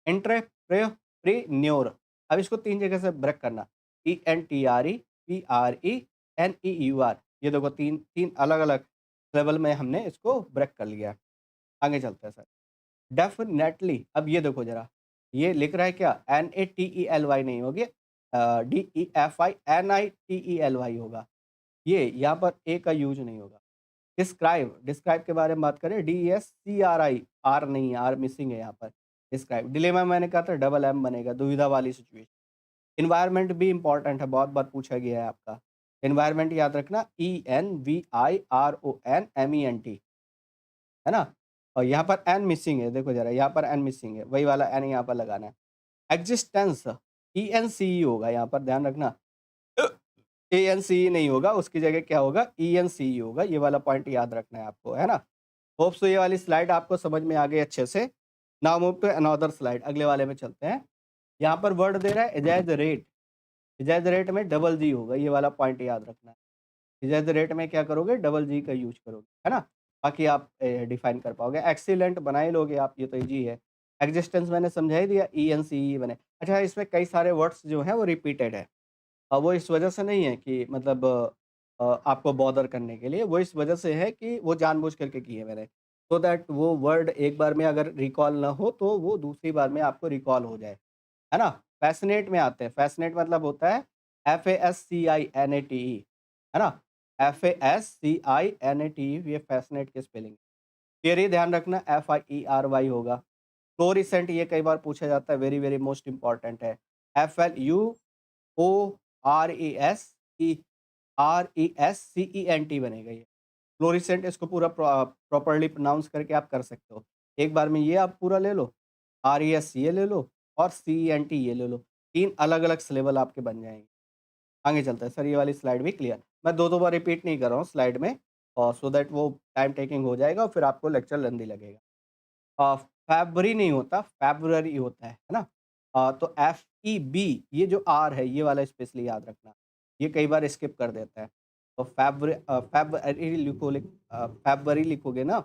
Speaker 1: एंटरप्रेन्योर, अब इसको तीन जगह से ब्रेक करना, ENTREPRENEUR, ये देखो तीन तीन अलग अलग लेवल में हमने इसको ब्रेक कर लिया। आगे चलते हैं सर। डेफिनेटली, अब ये देखो जरा, ये लिख रहा है क्या, NATELY नहीं होगी, DEFINITELY होगा। ये यहाँ पर ए का यूज नहीं होगा। डिस्क्राइब, डिस्क्राइब के बारे में बात करें, DSCRI, आर नहीं है, आर मिसिंग है यहाँ पर। डिस्क्राइब, डिलेमा मैंने कहा था डबल एम बनेगा, दुविधा वाली सिचुएशन। इन्वायरमेंट भी इंपॉर्टेंट है, बहुत बार पूछा गया है आपका। इन्वायरमेंट याद रखना, ENVIRONMENT, है ना। और यहाँ पर एन मिसिंग है, देखो जरा यहाँ पर एन मिसिंग है, वही वाला एन यहाँ पर लगाना है। एग्जिस्टेंस, ENCE होगा, यहाँ पर ध्यान रखना, ANCE नहीं होगा, उसकी जगह क्या होगा, ENCE होगा, ये वाला पॉइंट याद रखना है आपको, है ना। होप सो ये वाली स्लाइड आपको समझ में आ गई अच्छे से। Now move to another slide, अगले वाले में चलते हैं। यहाँ पर वर्ड दे रहा है एजाज रेट, एजाज रेट में डबल जी होगा, ये वाला पॉइंट याद रखना है। एजाज रेट में क्या करोगे, डबल जी का यूज करोगे, है ना। बाकी आप डिफाइन कर पाओगे। एक्सीलेंट बना ही लोगे आप, ये तो इजी है। एग्जिस्टेंस मैंने समझा ही दिया, ENCE बने। अच्छा, इसमें कई सारे वर्ड्स जो हैं वो रिपीटेड है। वो इस वजह से नहीं है कि मतलब आपको बॉदर करने के लिए, वो इस वजह से है कि वो जानबूझ करके की है मैंने, सो दैट वो वर्ड एक बार में अगर रिकॉल ना हो तो वो दूसरी बार में आपको रिकॉल हो जाए, है ना। फ़ैसिनेट में आते हैं, फ़ैसिनेट मतलब होता है FASCINATE, है ना। FASCINATE, ये फ़ैसिनेट की स्पेलिंग। फिर ध्यान रखना, FIERY होगा। फ्लोरिसेंट, ये कई बार पूछा जाता है, वेरी वेरी मोस्ट इंपॉर्टेंट है। FLUORESCENT बनेगा ये। फ्लोरिसेंट, इसको पूरा प्रॉपर्ली प्रोनाउंस करके आप कर सकते हो। एक बार में ये आप पूरा ले लो, RES ये ले लो और CENT ये ले लो। 3 अलग-अलग सिलेबल आपके बन जाएँगे। आगे चलते हैं सर, ये वाली स्लाइड भी क्लियर। मैं 2-2 बार रिपीट नहीं कर रहा हूँ स्लाइड में, और सो दैट वो टाइम टेकिंग हो जाएगा और फिर आपको लेक्चर लेंदी लगेगा। फ़ैब्री नहीं होता, फ़ैब्रुअरी होता है ना? तो FEB, ये जो R है, ये वाला स्पेशली याद रखना। ये कई बार स्किप कर देता है। तो फ़ैब्रवरी लिखोगे ना,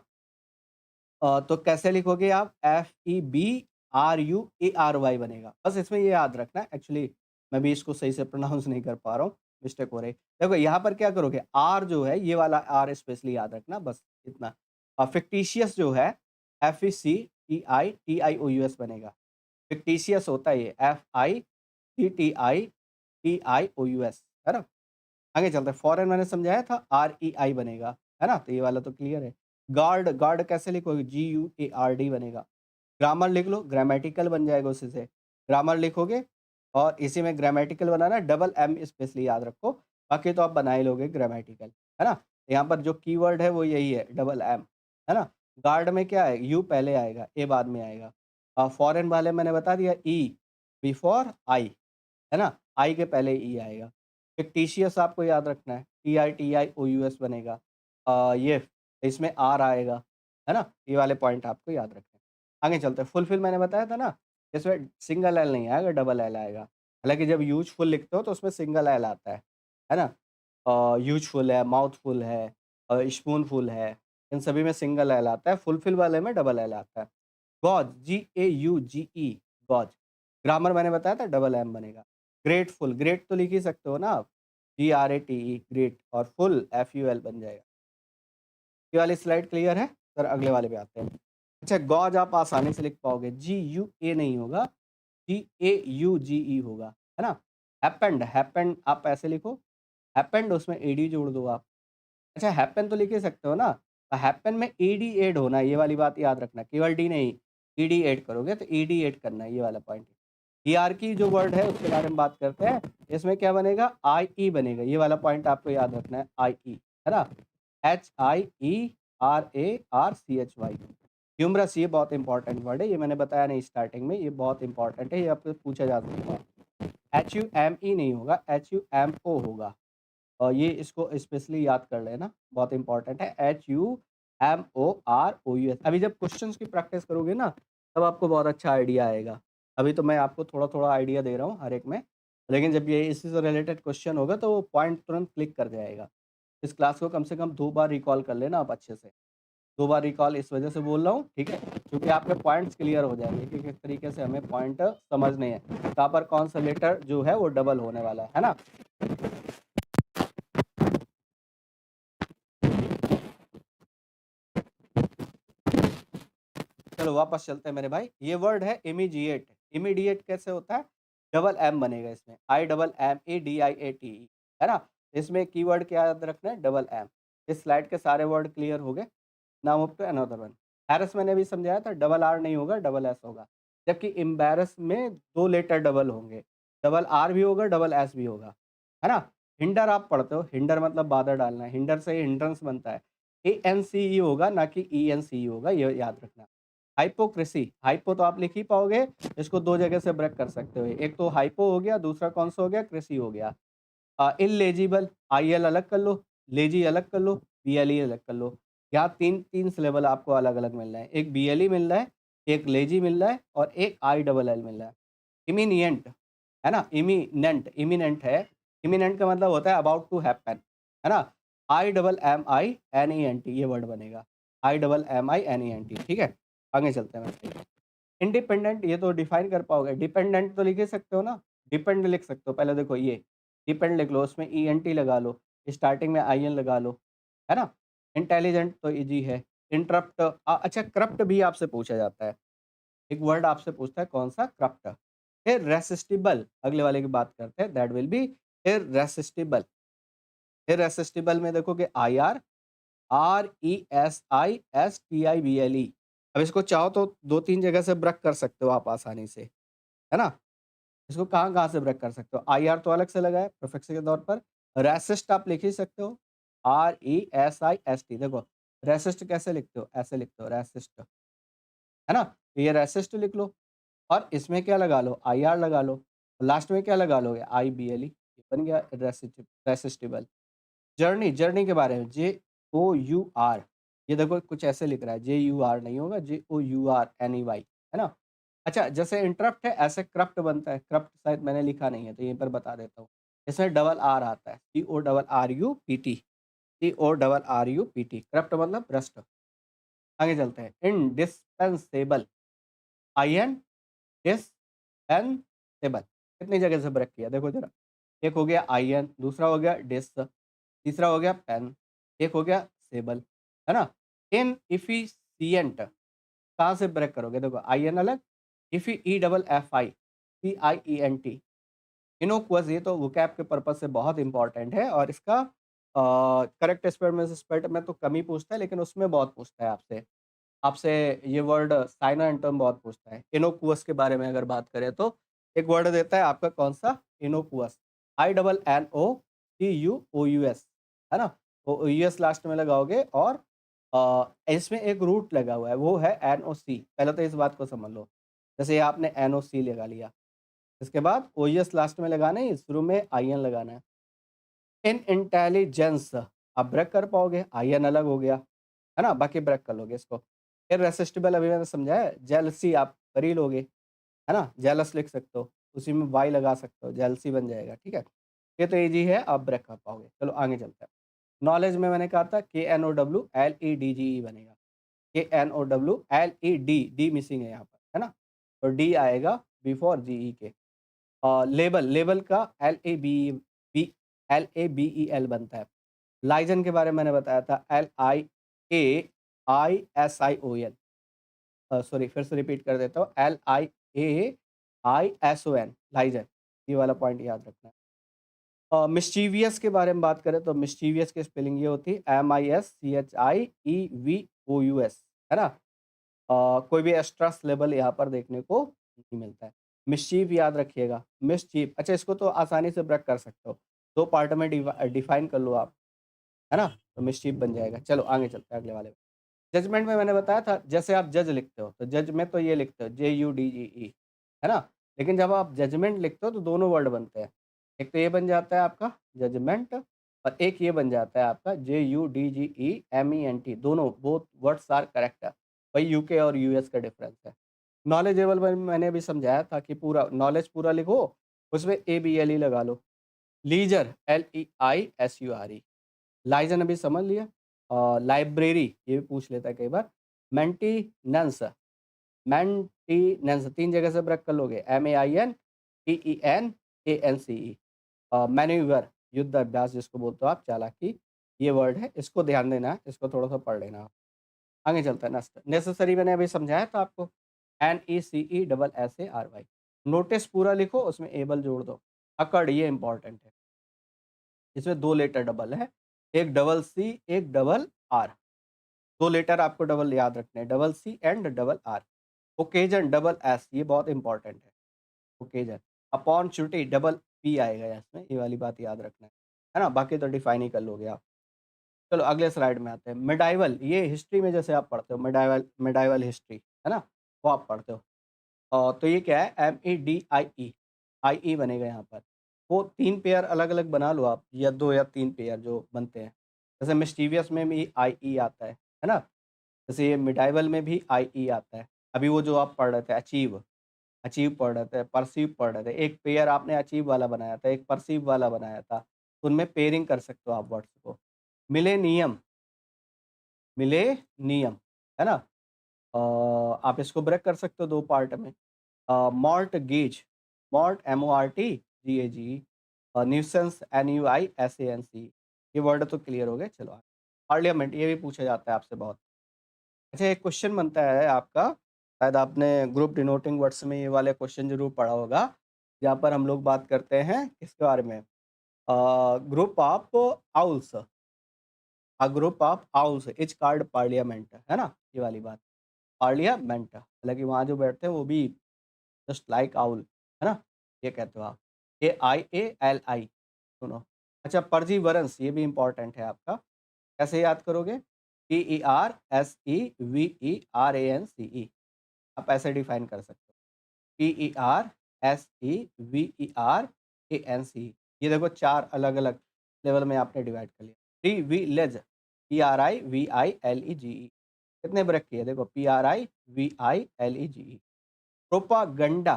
Speaker 1: तो कैसे लिखोगे आप, FEBRUARY बनेगा। बस इसमें ये याद रखना है, एक्चुअली मैं भी इसको सही से प्रोनाउंस नहीं कर पा रहा हूँ, मिस्टेक हो रही है। देखो यहाँ पर क्या करोगे, R जो है, ये वाला R स्पेशली याद रखना, बस इतना। फ़िक्टिशियस जो है, FECTITIOUS बनेगा। फ़िक्टिशियस होता है ये, FICTITIOUS, है ना? आगे चलते हैं। फॉरेन मैंने समझाया था, REI बनेगा, है ना? तो ये वाला तो क्लियर है। गार्ड, गार्ड कैसे लिखोगे, GUARD बनेगा। ग्रामर लिख लो, ग्रामेटिकल बन जाएगा उसी से। ग्रामर लिखोगे और इसी में ग्रामेटिकल बनाना है, डबल एम स्पेशली याद रखो, बाकी तो आप बना ही लोगे ग्रामेटिकल, है ना? यहाँ पर जो कीवर्ड है वो यही है, डबल एम, है ना? गार्ड में क्या है, यू पहले आएगा, ए बाद में आएगा। फॉरेन वाले मैंने बता दिया, ई बिफोर आई, है ना? आई के पहले ई आएगा। फिक्टिशियस आपको याद रखना है, TITIOUS बनेगा। ये इसमें आर आएगा, है ना? ये वाले पॉइंट आपको याद रखने हैं। आगे चलते हैं। फुलफिल मैंने बताया था ना, इसमें सिंगल एल नहीं आएगा, डबल एल आएगा। हालाँकि जब यूज़फुल लिखते हो तो उसमें सिंगल एल आता है ना? यूज़फुल है, माउथफुल है, स्पूनफुल है, इन सभी में सिंगल एल आता है, फुलफिल वाले में डबल एल आता है। Gauge, GAUGE, gauge. ग्रामर मैंने बताया था डबल एम बनेगा। ग्रेटफुल, ग्रेट तो लिख ही सकते हो ना आप, GRATE, ग्रेट, और फुल FUL बन जाएगा। ये वाली स्लाइड क्लियर है? सर अगले वाले पे आते हैं। अच्छा, गॉज आप आसानी से लिख पाओगे, GUA नहीं होगा, GAUGE होगा, है ना? हैपेंड, हैपेंड आप ऐसे लिखो, हैपेंड उसमें AD जोड़ दो आप। अच्छा, हैपन तो लिख ही सकते हो ना, हैपन में ED ऐड होना है, ये वाली बात याद रखना, केवल D नहीं, ED ऐड करोगे तो ED ऐड करना है, ये वाला पॉइंट। हायरार्की जो वर्ड है उसके बारे में बात करते हैं, इसमें क्या बनेगा? IE बनेगा, ये वाला पॉइंट आपको याद रखना है, IE, है ना? HIERARCHY। ह्यूमरस, ये बहुत इंपॉर्टेंट वर्ड है, ये मैंने बताया नहीं स्टार्टिंग में, ये बहुत इंपॉर्टेंट है, ये आपसे पूछा जा सकता है। HUME नहीं होगा, HUMO होगा, और ये इसको स्पेशली याद कर लेना, बहुत इंपॉर्टेंट है, HUMOROUS। अभी जब क्वेश्चंस की प्रैक्टिस करोगे ना, तब आपको बहुत अच्छा आइडिया आएगा। अभी तो मैं आपको थोड़ा-थोड़ा आइडिया दे रहा हूँ हर एक में, लेकिन जब ये इसी से रिलेटेड क्वेश्चन होगा तो वो पॉइंट तुरंत क्लिक कर जाएगा। इस क्लास को कम से कम 2 बार रिकॉल कर लेना आप अच्छे से। 2 बार रिकॉल इस वजह से बोल रहा हूँ, ठीक है? क्योंकि आपके पॉइंट्स क्लियर हो जाएँगे कि किस तरीके से हमें पॉइंट समझने हैं। कहाँ पर कौन सा लेटर जो है वो डबल होने वाला है ना? चलो वापस चलते हैं मेरे भाई। ये वर्ड है इमीडिएट। इमीडिएट कैसे होता है? डबल एम बनेगा इसमें, IMMADIATE, है ना? इसमें कीवर्ड क्या याद रखना है? Double M. इस स्लाइड के सारे वर्ड क्लियर हो गए। Now move to another one. Harass मैंने अभी समझाया था, डबल आर नहीं होगा, डबल एस होगा। जबकि एम्बैरस में 2 लेटर डबल होंगे। डबल आर भी होगा, डबल एस भी होगा, है ना? हिंडर आप पढ़ते हो, हिंडर मतलब बाधा डालना है, हिंडर से हिंड्रेंस बनता है। ANCE होगा, ना कि ENCE होगा, ये याद रखना। हाइपोक्रेसी, हाइपो तो आप लिख ही पाओगे, इसको 2 जगह से ब्रेक कर सकते हो। एक तो हाइपो हो गया, दूसरा कौन-सा हो गया? क्रेसी हो गया। इल्लेजिबल, IL अलग कर लो, लेजी अलग कर लो, BLE अलग कर लो। यहाँ 3 सिलेबल आपको अलग-अलग मिल रहे हैं। एक BLE मिल रहा है, एक लेजी मिल रहा है और एक ILL मिल रहा है। इमीनिएंट, है ना? इमीनेंट, इमीनेंट है। इमीनेंट का मतलब होता है अबाउट टू हैपन, है ना? IMMINENT ये वर्ड बनेगा। IMMINENT, ठीक है? आगे चलते हैं। इंडिपेंडेंट, ये तो डिफाइन कर पाओगे, डिपेंडेंट तो लिख ही सकते हो ना, डिपेंड लिख सकते हो। पहले देखो ये डिपेंड लिख लो, उसमें ENT लगा लो, स्टार्टिंग में IN लगा लो, है ना? इंटेलिजेंट तो इजी है। इंटरप्ट, अच्छा करप्ट भी आपसे पूछा जाता है। एक वर्ड आपसे पूछता है कौन सा? करप्ट। इररेसिस्टिबल, अगले वाले की बात करते हैं, that will be irresistible. Irresistible में देखोगे RESISTIBLE। अब इसको चाहो तो 2-3 जगह से ब्रेक कर सकते हो आप आसानी से, है ना? इसको कहाँ-कहाँ से ब्रेक कर सकते हो? IR तो अलग से लगा है प्रीफिक्स के तौर पर। रेसिस्ट आप लिख ही सकते हो, RESIST। देखो रेसिस्ट कैसे लिखते हो? ऐसे लिखते हो रेसिस्ट, है ना? तो ये रेसिस्ट लिख लो और इसमें क्या लगा लो? IR लगा लो। लास्ट में क्या लगा लोगे? IBLE, बन गया रेसिस्टिबल। जर्नी, जर्नी के बारे में JOUR, ये देखो कुछ ऐसे लिख रहा है, JUR नहीं होगा, JOURNEY, है ना? अच्छा, जैसे इंटरप्ट है ऐसे करप्ट बनता है, करप्ट शायद मैंने लिखा नहीं है तो यहीं पर बता देता हूँ। इसमें डबल आर आता है, CORRUPT, करप्ट मतलब भ्रष्ट। आगे चलते हैं। इंडिस्पेंसेबल, INDISPENSABLE, कितनी जगह से ब्रेक किया देखो जरा। एक हो गया IN, दूसरा हो गया डिस, तीसरा हो गया पेन, एक हो गया सेबल, है ना? इनएफिशिएंट, कहाँ से ब्रेक करोगे? देखो IN अलग, EFFICIENT। इनोक्वस, ये तो वोकैब के पर्पज से बहुत इंपॉर्टेंट है और इसका करेक्ट स्पेलिंग में स्पेल्ट में तो कम ही पूछता है, लेकिन उसमें बहुत पूछता है आपसे। आपसे ये वर्ड साइनो एंटोन बहुत पूछता है। इनोकुअस के बारे में अगर बात करें तो एक वर्ड देता है आपका कौन सा? इनोकुअस, INNOCUOUS, है ना? तो OUS लास्ट में लगाओगे और इसमें एक रूट लगा हुआ है, वो है NOC। पहले तो इस बात को समझ लो। जैसे ये आपने NOC लगा लिया, इसके बाद OUS लास्ट में लगाना है, शुरू में IN लगाना है। इन इंटेलिजेंस, आप ब्रेक कर पाओगे? IN अलग हो गया, है ना? बाकी ब्रेक कर लोगे इसको। इर्रेसिस्टिबल अभी मैंने समझाया, जेलसी आप कर ही लोगे, है ना? जेलस लिख सकते हो, उसी में वाई लगा सकते हो, जेलसी बन जाएगा, ठीक है? ये तो ईज़ी है, आप ब्रेक कर पाओगे। चलो आगे चलते हैं। नॉलेज में मैंने कहा था KNOWLEDGE बनेगा। KNOWLED, डी मिसिंग है यहाँ पर, है ना? तो डी आएगा बिफोर जीई के। लेबल, लेबल का LABEL बनता है। लाइजन के बारे में मैंने बताया था, LIAISION। सॉरी, फिर से रिपीट कर देता हूँ, LIAISON, लाइजन, ये वाला पॉइंट याद रखना है। मिस्चीवियस के बारे में बात करें तो मिस्चीवियस की स्पेलिंग ये होती है MISCHIEVOUS, है ना? कोई भी एक्स्ट्रा सिलेबल यहाँ पर देखने को नहीं मिलता है। मिस्चीफ याद रखिएगा, मिस्चीफ, अच्छा इसको तो आसानी से ब्रेक कर सकते हो। 2 पार्ट में डिफाइन कर लो आप, है ना? तो मिस्चीफ बन जाएगा। चलो आगे चलते हैं अगले वाले में। जजमेंट में मैंने बताया था, जैसे आप जज लिखते हो, तो जज में तो ये लिखते हो JUDGE, है ना? लेकिन जब आप जजमेंट लिखते हो तो दोनों वर्ड बनते हैं। एक तो ये बन जाता है आपका जजमेंट, और एक ये बन जाता है आपका JUDGEMENT, दोनों बोथ वर्ड्स आर करेक्ट है। वही यूके और यूएस का डिफरेंस है। नॉलेजेबल में मैंने अभी समझाया था कि पूरा नॉलेज पूरा लिखो, उसमें ABLE लगा लो। लीजर, LEISURE, लाइजन अभी समझ लिया। लाइब्रेरी ये भी पूछ लेता है कई बार। मेंटेनेंस, मेंटेनेंस 3 जगह से ब्रेक कर लोगे, MAINTENANCE। मैन्यूवर, युद्ध अभ्यास जिसको बोलते हो आप, चालाकी, ये वर्ड है, इसको ध्यान देना है, इसको थोड़ा-सा पढ़ लेना आप। आगे चलते हैं नेक्स्ट। नेसेसरी मैंने अभी समझाया था आपको, NECESSARY। नोटिस पूरा लिखो, उसमें एबल जोड़ दो। अकड़, ये इंपॉर्टेंट है, इसमें 2 लेटर डबल है, एक डबल सी, एक डबल आर। 2 लेटर आपको डबल याद रखने हैं, double C and double R. Occasion, double S, ये बहुत इंपॉर्टेंट है, ओकेजन। अपॉर्चुनिटी, डबल पी आएगा इसमें, ये वाली बात याद रखना है ना? बाकी तो डिफाइन ही कर लोगे आप। चलो अगले स्लाइड में आते हैं। मिडाइवल, ये हिस्ट्री में जैसे आप पढ़ते हो, मिडाइवल, मिडाइवल हिस्ट्री, है ना? वो आप पढ़ते हो। तो ये क्या है, MEDIE, IE बनेगा यहाँ पर। वो 3 पेयर अलग-अलग बना लो आप, या 2 या 3 पेयर जो बनते हैं। जैसे मिस्टीवियस में भी IE आता है ना? जैसे ये मिडाइवल में भी IE आता है। अभी वो जो आप पढ़ रहे थे अचीव, अचीव पढ़ रहे थे, पर्सीव पढ़ रहे थे। एक पेयर आपने अचीव वाला बनाया था, एक पर्सीव वाला बनाया था। तो उनमें पेयरिंग कर सकते हो आप वर्ड्स को। मिलेनियम, मिलेनियम, है ना? आप इसको ब्रेक कर सकते हो 2 पार्ट में। मॉर्टगेज, मॉर्ट MORTGAGE, न्यूसेंस NUISANCE, ये वर्ड तो क्लियर हो गए। चलो आगे। पार्लियामेंट, ये भी पूछा जाता है आपसे बहुत। अच्छा, एक क्वेश्चन बनता है आपका, शायद आपने ग्रुप डिनोटिंग वर्ड्स में ये वाले क्वेश्चन ज़रूर पढ़ा होगा, जहाँ पर हम लोग बात करते हैं किसके बारे में? Group of owls, a group of owls is called parliament, है ना? ये वाली बात, पार्लियामेंट। हालाँकि वहाँ जो बैठते हैं वो भी जस्ट लाइक आउल, है ना? ये कहते हो आप। AIALI, सुनो। अच्छा, परजीवरंस, ये भी इम्पोर्टेंट है आपका। कैसे याद करोगे? PERSEVERANCE, आप ऐसे डिफाइन कर सकते हो। PERSEVERANCE, ये देखो 4 अलग-अलग लेवल में आपने डिवाइड कर लिया। प्रिविलेज, PRIVILEGE, कितने ब्रेक किए? देखो, PRIVILEGE। प्रोपागंडा,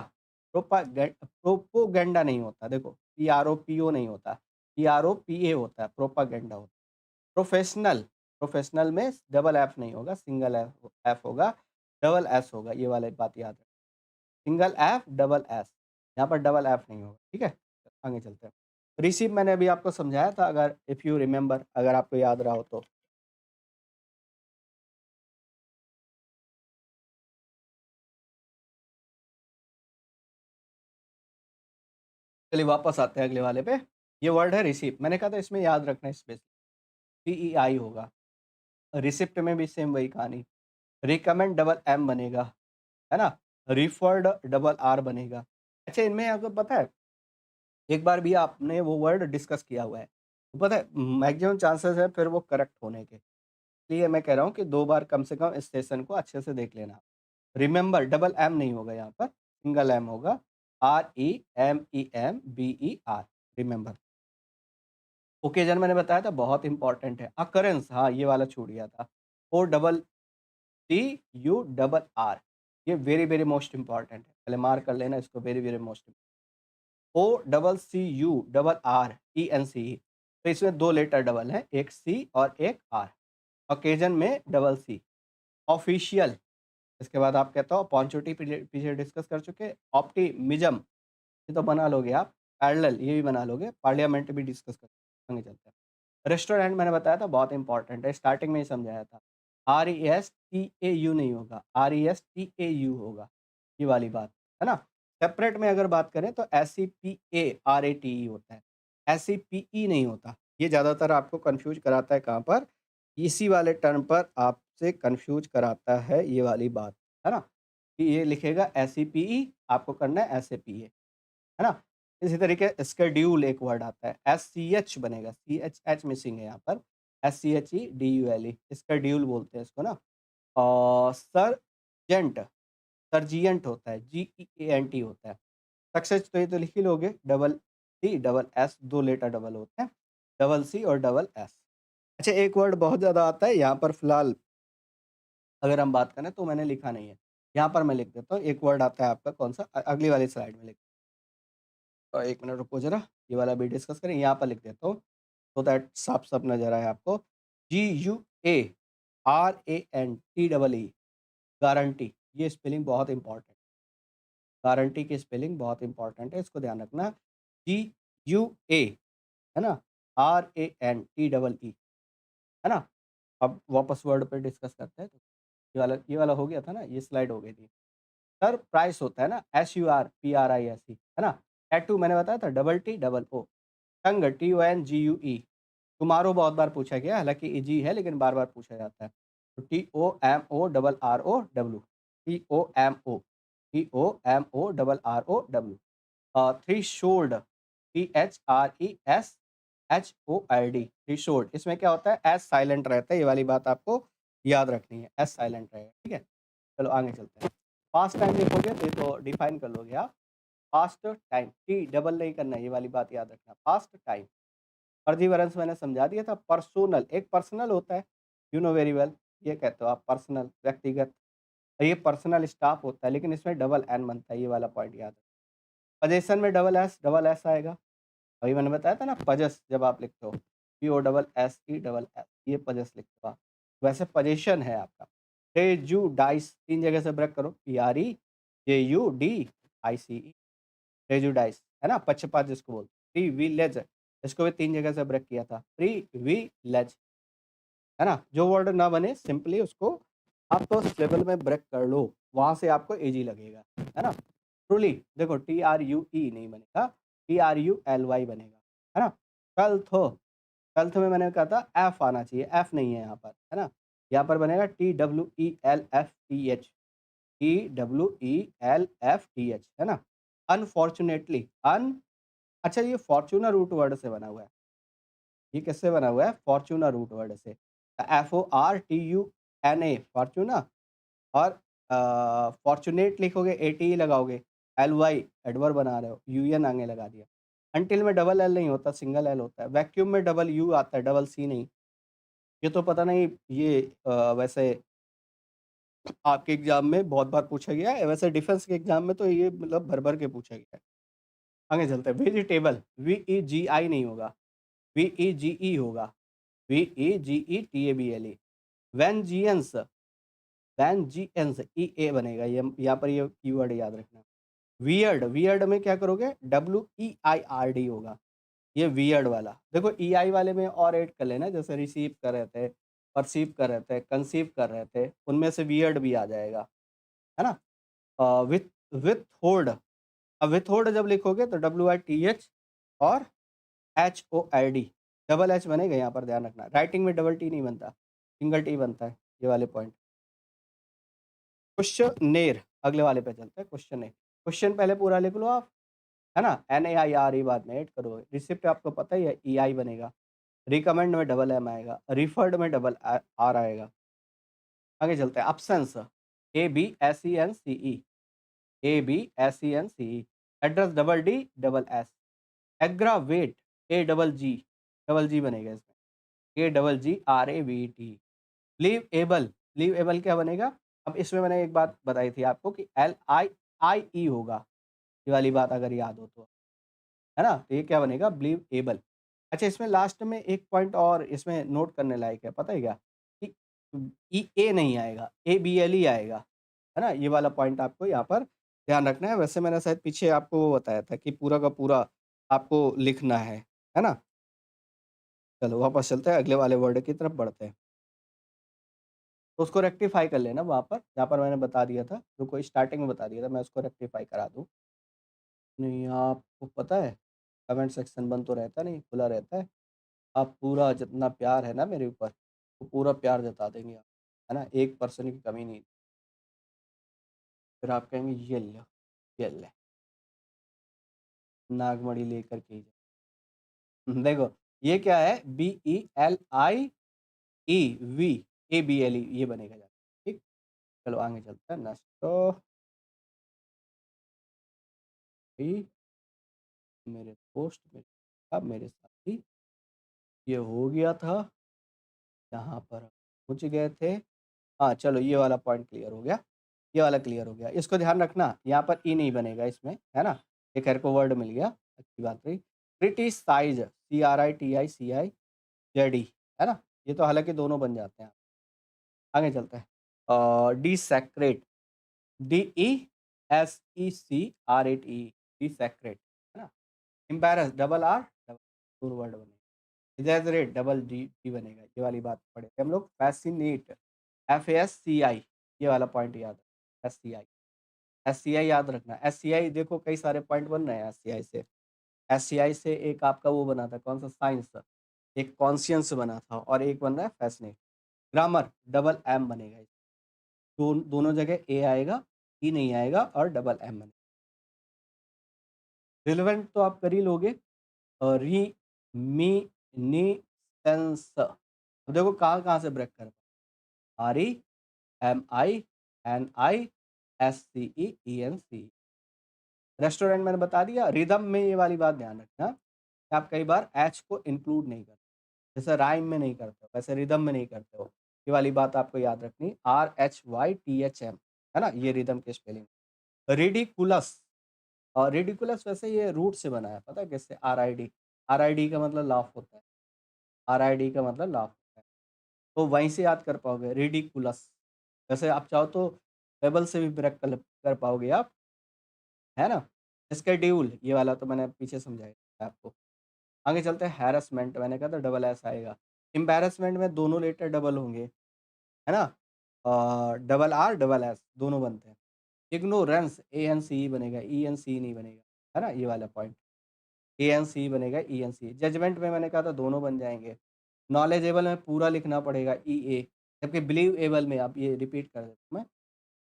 Speaker 1: प्रोपोगंडा नहीं होता, देखो, PROPO नहीं होता, PROPA होता है, प्रोपागंडा होता है। प्रोफेशनल, प्रोफेशनल में डबल एफ नहीं होगा, सिंगल एफ एफ होगा, डबल एस होगा, ये वाली बात याद रखें। सिंगल एफ, डबल एस, यहाँ पर डबल एफ नहीं होगा, ठीक है? आगे चलते हैं। रिसीव मैंने अभी आपको समझाया था, अगर इफ़ यू रिमेंबर, अगर आपको याद रहा हो तो। चलिए वापस आते हैं अगले वाले पे। ये वर्ड है रिसीव, मैंने कहा था इसमें याद रखना है स्पेस, CEI होगा। रिसिप्ट में भी सेम वही कहानी। रिकमेंड, डबल एम बनेगा, है ना? रिफर्ड, डबल आर बनेगा। अच्छा, इनमें आपको पता है, एक बार भी आपने वो वर्ड डिस्कस किया हुआ है, तो पता है मैक्सिमम चांसेस है फिर वो करेक्ट होने के। इसलिए मैं कह रहा हूँ कि 2 बार कम से कम इस सेशन को अच्छे से देख लेना। रिमेंबर, डबल एम नहीं होगा यहाँ पर, सिंगल एम होगा। REMEMBER, remember. ओकेजन मैंने बताया था बहुत इंपॉर्टेंट है। अकरेंस, हाँ, ये वाला छूट गया था। ओ डबल CURR, ये वेरी वेरी मोस्ट इंपॉर्टेंट है, पहले मार्क कर लेना इसको, वेरी वेरी मोस्ट। OCCURRENCE, तो इसमें 2 लेटर डबल है, एक C और एक R। ओकेजन में डबल C। ऑफिशियल, इसके बाद आप कहते हो पॉन्चुटी पीछे डिस्कस कर चुके। ऑप्टिमिज्म, ये तो बना लोगे आप। पैरेलल, ये भी बना लोगे। पार्लियामेंट भी डिस्कस कर, आगे चलते हैं। रेस्टोरेंट मैंने बताया था, बहुत इंपॉर्टेंट है, स्टार्टिंग में ही समझाया था। RESTAU नहीं होगा, RESTAU होगा, ये वाली बात है ना। सेपरेट में अगर बात करें तो SEPARATE होता है, SEPE नहीं होता। ये ज़्यादातर आपको कंफ्यूज कराता है कहाँ पर, इसी वाले टर्म पर आपसे कंफ्यूज कराता है ये वाली बात, है ना। कि ये लिखेगा SEPE, आपको करना है SAPA, है ना। इसी तरीके शेड्यूल एक वर्ड आता है, SCH बनेगा, CHH मिसिंग है यहाँ पर, SCHEDULE, शेड्यूल बोलते हैं इसको ना। और सर्जेंट, सर्जिएंट होता है, GEANT होता है। सक्सेस तो ये तो लिख ही लोगे, double C double S, 2 letter double होते हैं, डबल C और डबल S। अच्छा, एक वर्ड बहुत ज़्यादा आता है यहाँ पर, फिलहाल अगर हम बात करें तो मैंने लिखा नहीं है, यहाँ पर मैं लिख देता हूँ। एक वर्ड आता है आपका कौन सा, अगली वाली स्लाइड में लिख, 1 मिनट रुको ज़रा, ये वाला भी डिस्कस करें, यहाँ पर लिख देता हूँ, सो दैट साफ-साफ नज़र आए आपको। GUARANTEE, गारंटी, ये स्पेलिंग बहुत इम्पोर्टेंट, गारंटी की स्पेलिंग बहुत इम्पोर्टेंट है, इसको ध्यान रखना। GUA, है ना, RANTEE, है ना। अब वापस वर्ड पे डिस्कस करते हैं। तो ये वाला हो गया था ना, ये स्लाइड हो गई थी। सर प्राइस होता है ना, SURPRISE, है ना। टैटू मैंने बताया था, डबल T डबल O। टंग, TONGUE, टुमारो बहुत बार पूछा गया, हालाँकि ईज़ी है लेकिन बार-बार पूछा जाता है। तो TOMORROW, TOMO, TOMORROW। Threshold, THRESHOLD, threshold, इसमें क्या होता है, एस साइलेंट रहता है, ये वाली बात आपको याद रखनी है, एस साइलेंट रहेगा, ठीक है। चलो आगे चलते हैं। फास्ट टाइम लिखोगे तो ये तो डिफाइन कर लोगे आप। फास्ट टाइम, टी डबल नहीं करना है, ये वाली बात याद रखना, फास्ट टाइम। फर्जीवरेंस मैंने समझा दिया था। पर्सोनल, एक पर्सनल होता है, यू नो वेरी वेल, ये कहते हो आप पर्सनल, व्यक्तिगत। और ये पर्सनल स्टाफ होता है, लेकिन इसमें डबल एन बनता है, ये वाला पॉइंट याद रखना। पजेशन में डबल एस आएगा। अभी मैंने बताया था ना, पजस जब आप लिखते हो, POSSE, ये पजस लिखते हो आप। वैसे पजेशन है आपका। प्रेजुडाइस, 3 जगह से ब्रेक करो, PREJUDICE, प्रेजुडाइस, है ना, पक्षपात जिसको बोलते हैं। प्रिविलेज, इसको भी 3 जगह से ब्रेक किया था, प्रिविलेज, है ना। जो वर्ड ना बने सिंपली उसको आप तो लेवल में ब्रेक कर लो, वहाँ से आपको ईज़ी लगेगा, है ना। ट्रूली, देखो TRUE नहीं बनेगा, TRULY बनेगा, है ना। ट्वेल्थ हो, ट्वेल्थ में मैंने कहा था एफ आना चाहिए, एफ नहीं है यहाँ पर, है ना। यहाँ पर बनेगा TWELFTH, TWELFTH, है ना। अनफॉर्चुनेटली, अच्छा, ये फॉर्च्यूनर रूट वर्ड से बना हुआ है। ये किससे बना हुआ है? फॉर्च्यूनर रूट वर्ड से। FORTUNA, फॉर्च्यूना। और फॉर्च्यूनेट लिखोगे, ATE लगाओगे, LY एडवर्ब बना रहे हो, UN आगे लगा दिया। अनटिल में डबल एल नहीं होता, सिंगल एल होता है। वैक्यूम में डबल यू आता है, डबल सी नहीं। ये तो पता नहीं, ये वैसे आपके एग्जाम में बहुत बार पूछा गया है, वैसे डिफेंस के एग्जाम में तो ये मतलब भर भर के पूछा गया है। आगे चलते हैं। वेजिटेबल, VEGI नहीं होगा, VEGE होगा, VEGETABLE। वेंजियंस, वेंजियंस, EA बनेगा, ये यहाँ पर ये कीवर्ड याद रखना। वियर्ड, वियर्ड में क्या करोगे, WEIRD होगा, ये वियर्ड वाला। देखो EI वाले में और ऐड कर लेना, जैसे रिसीव कर रहे थे, परसीव कर रहे थे, कंसीव कर रहे थे, उनमें से वियर्ड भी आ जाएगा, है ना। विथ, विथहोल्ड, अब विथहोल्ड जब लिखोगे तो WITH और HOID, डबल एच बनेगा, यहाँ पर ध्यान रखना। राइटिंग में डबल टी नहीं बनता, सिंगल टी बनता है, ये वाले पॉइंट। क्वेश्चनेयर, अगले वाले पे चलते हैं। क्वेश्चनेयर, क्वेश्चन पहले पूरा लिख लो आप, है ना। NAIR बाद में ऐड करो। रिसिप्ट आपको पता ही है, EI बनेगा। रिकमेंड में डबल M आएगा, रिफर्ड में डबल R आएगा। आगे चलते हैं। Absence, ABSENCE, ABSENCE। Address, DD, aggravate, AGG, double जी बनेगा इसमें, AGGRAVT। Leave able, believe able क्या बनेगा? अब इसमें मैंने एक बात बताई थी आपको कि LIIE होगा, ये वाली बात अगर याद हो तो, है ना? तो ये क्या बनेगा? Believe able. अच्छा, इसमें लास्ट में एक पॉइंट और इसमें नोट करने लायक है, पता है क्या? कि ए नहीं आएगा, ABLE आएगा, है ना? ये वाला पॉइंट आपको यहाँ पर ध्यान रखना है। वैसे मैंने शायद पीछे आपको वो बताया था कि पूरा का पूरा आपको लिखना है ना? चलो वापस चलते हैं, अगले वाले वर्ड की तरफ बढ़ते हैं। तो उसको रेक्टिफ़ाई कर लेना वहाँ पर, जहाँ पर मैंने बता दिया था, रुको स्टार्टिंग में बता दिया था, मैं उसको रेक्टिफ़ाई करा दूँ। नहीं, आपको पता है, कमेंट सेक्शन बंद तो रहता नहीं, खुला रहता है। आप पूरा जितना प्यार है ना मेरे ऊपर, वो पूरा प्यार जता देंगे आप, है ना? 1% की कमी नहीं। फिर आप कहेंगे ये ले, नागमणि लेकर के ही जा। देखो, ये क्या है? BELIEV, ABLE ये बनेगा जाके, ठीक? चलो आगे चलते हैं नेक्स्ट तो ही मेरे दोस्त मेरे अब मेरे साथी, ये हो गया था, यहाँ पर पहुँच गए थे। हाँ, चलो ये वाला पॉइंट क्लियर हो गया, ये वाला क्लियर हो गया। इसको ध्यान रखना, यहाँ पर ई नहीं बनेगा इसमें, है ना? एक खैर को वर्ड मिल गया, अच्छी बात रही। क्रिटिसाइज़, CRITICIZE, है ना? ये तो हालाँकि दोनों बन जाते हैं। आगे चलते हैं। डिसैक्रेट, DESECRATE, डिसैक्रेट, है ना? Embarrass, double R, double word बनेगा। एग्ज़ैजरेट, डबल जी टी बनेगा, ये वाली बात पढ़े थे हम लोग। फ़ैसिनेट, FASCI, ये वाला पॉइंट याद रखना, SCI, SCI याद रखना। SCI देखो कई सारे पॉइंट बन रहे हैं SCI से। SCI से एक आपका वो बना था, कौन-सा? साइंस, एक कॉन्शियस बना था और एक बन रहा है फ़ैसिनेट। ग्रामर, डबल एम बनेगा, दोनों जगह ए आएगा, ई नहीं आएगा और डबल एम बनेगा। रिलेवेंट तो आप कर ही लोगे। रिमिनिसेंस, अब देखो कहाँ-कहाँ से ब्रेक कर REMINISCEENC। रेस्टोरेंट मैंने बता दिया। रिदम में ये वाली बात ध्यान रखना कि आप कई बार एच को इंक्लूड नहीं करते, जैसे राइम में नहीं करते हो वैसे रिदम में नहीं करते हो, ये वाली बात आपको याद रखनी। RHYTHM, है ना? ये रिदम की स्पेलिंग। रिडिकुलस, और रिडिकुलस वैसे ये रूट से बना है, पता है किससे? RID का मतलब लाफ होता है, RID का मतलब लाफ होता है, तो वहीं से याद कर पाओगे रिडिकुलस। वैसे आप चाहो तो टेबल से भी ब्रेक कर पाओगे आप, है ना? स्केड्यूल, ये वाला तो मैंने पीछे समझाया था आपको। आगे चलते हैं। हैरेसमेंट, मैंने कहा था डबल एस आएगा। एम्बैरेसमेंट में दोनों लेटर डबल होंगे, है ना? डबल आर डबल एस दोनों बनते हैं। इग्नोरेंस, ANCE बनेगा, ENC नहीं बनेगा, है ना? ये वाला पॉइंट। ANCE बनेगा, ENC। जजमेंट में मैंने कहा था दोनों बन जाएंगे। नॉलेजेबल में पूरा लिखना पड़ेगा, EA, जबकि बिलीव एबल में, आप ये रिपीट कर देता हूँ मैं,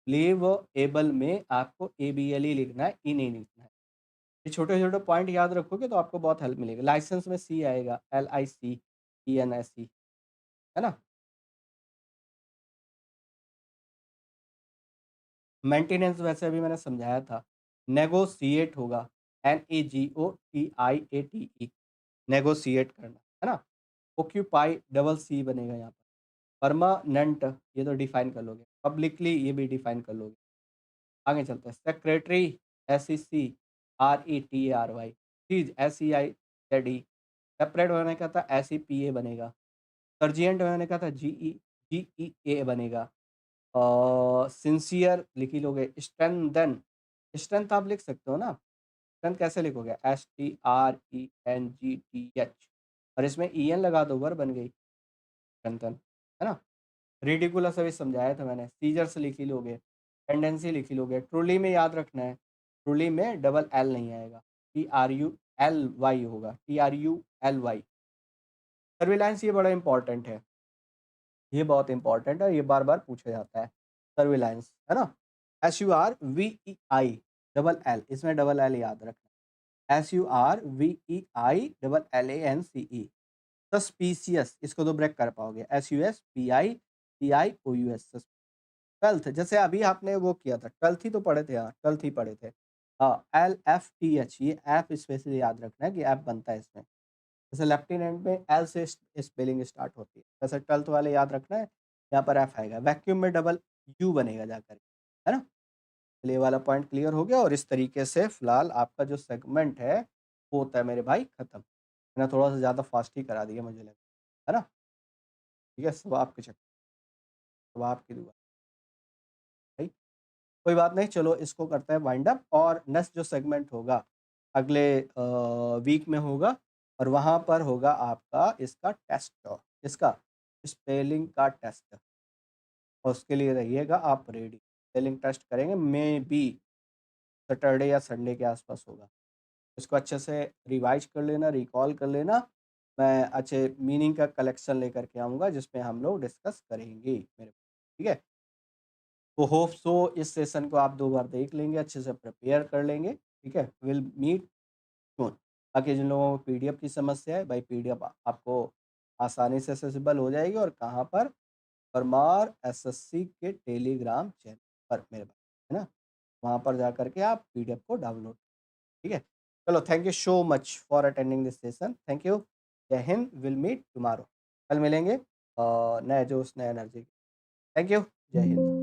Speaker 1: बिलीव एबल में आपको ABLE लिखना है, ई नहीं लिखना है। ये छोटे-छोटे पॉइंट याद रखोगे तो आपको बहुत हेल्प मिलेगी। लाइसेंस में C आएगा, LICENSE, है ना? मेंटेनेंस वैसे अभी मैंने समझाया था। नेगोशिएट होगा, NEGOTIATE, नेगोशिएट करना, है ना? ऑक्यूपाई, डबल C बनेगा यहाँ पर। परमानेंट, ये तो डिफाइन कर लोगे। पब्लिकली, ये भी डिफाइन कर लोगे। आगे चलते हैं। सेक्रेटरी, SECRETARY, चीज़, SEIZE। सेपरेट मैंने कहा था SEPA बनेगा। सर्जिएंट मैंने कहा था GEA बनेगा। सिंसियर लिख ही लोगे। स्ट्रेंथन, स्ट्रेंथ आप लिख सकते हो ना? स्ट्रेंथ कैसे लिखोगे? STRENGTH, और इसमें EN लगा दो, वर्ब बन गई स्ट्रेंथन, है ना? रिडिकुलस अभी समझाया था मैंने। सीजर्स लिख ही लोगे, टेंडेंसी लिख ही लोगे। ट्रूली में याद रखना है, ट्रूली में डबल एल नहीं आएगा, TRULY होगा, TRULY। सर्विलांस, ये बड़ा इंपॉर्टेंट है, ये बहुत इंपॉर्टेंट है, ये बार बार पूछा जाता है। सर्विलांस, है ना? SURVEI, डबल एल, इसमें डबल एल याद रखना। SURVEI सस्पिशियस, इसको तो ब्रेक कर पाओगे। SUSPICIOUS। ट्वेल्थ, जैसे अभी आपने वो किया था, ट्वेल्थ ही तो पढ़े थे यार, ट्वेल्थ ही पढ़े थे। हाँ, LFTH, ये ऐप स्पेशली याद रखना है कि ऐप बनता है इसमें। जैसे लेफ्टिनेंट में एल से स्पेलिंग स्टार्ट होती है, वैसे ट्वेल्थ वाले याद रखना है, यहाँ पर एफ आएगा, वैक्यूम में डबल यू बनेगा जाकर, है ना। चलिए ये वाला पॉइंट क्लियर हो गया, और इस तरीके से फिलहाल आपका जो सेगमेंट है वो होता है मेरे भाई खत्म। मैंने थोड़ा सा ज़्यादा फास्ट ही करा दिया मुझे लगा, है ना। ठीक है, सब आपके चक्कर, सब आपकी दुआ, भाई कोई बात नहीं। चलो इसको करते हैं वाइंड अप, और नेक्स्ट जो सेगमेंट होगा अगले वीक में होगा, और वहाँ पर होगा आपका इसका टेस्ट, इसका स्पेलिंग का टेस्ट, और उसके लिए रहिएगा आप रेडी। स्पेलिंग टेस्ट करेंगे, मे बी सैटरडे या संडे के आसपास होगा। इसको अच्छे से रिवाइज कर लेना, रिकॉल कर लेना। मैं अच्छे मीनिंग का कलेक्शन लेकर के आऊँगा जिसमें हम लोग डिस्कस करेंगे मेरे, ठीक है। तो होप सो इस सेशन को आप 2 बार देख लेंगे, अच्छे से प्रिपेयर कर लेंगे, ठीक है। Will meet soon. बाकी जिन लोगों को पीडीएफ की समस्या है, भाई पीडीएफ आपको आसानी से एक्सेसिबल हो जाएगी, और कहाँ पर, परमार एसएससी के टेलीग्राम चैनल पर मेरे पास, है ना। वहाँ पर जा कर के आप पीडीएफ को डाउनलोड, ठीक है। चलो, thank you so much for attending this session, thank you. जय हिंद, विल मीट टुमारो। कल मिलेंगे नए जोश नए एनर्जी। थैंक यू, जय हिंद।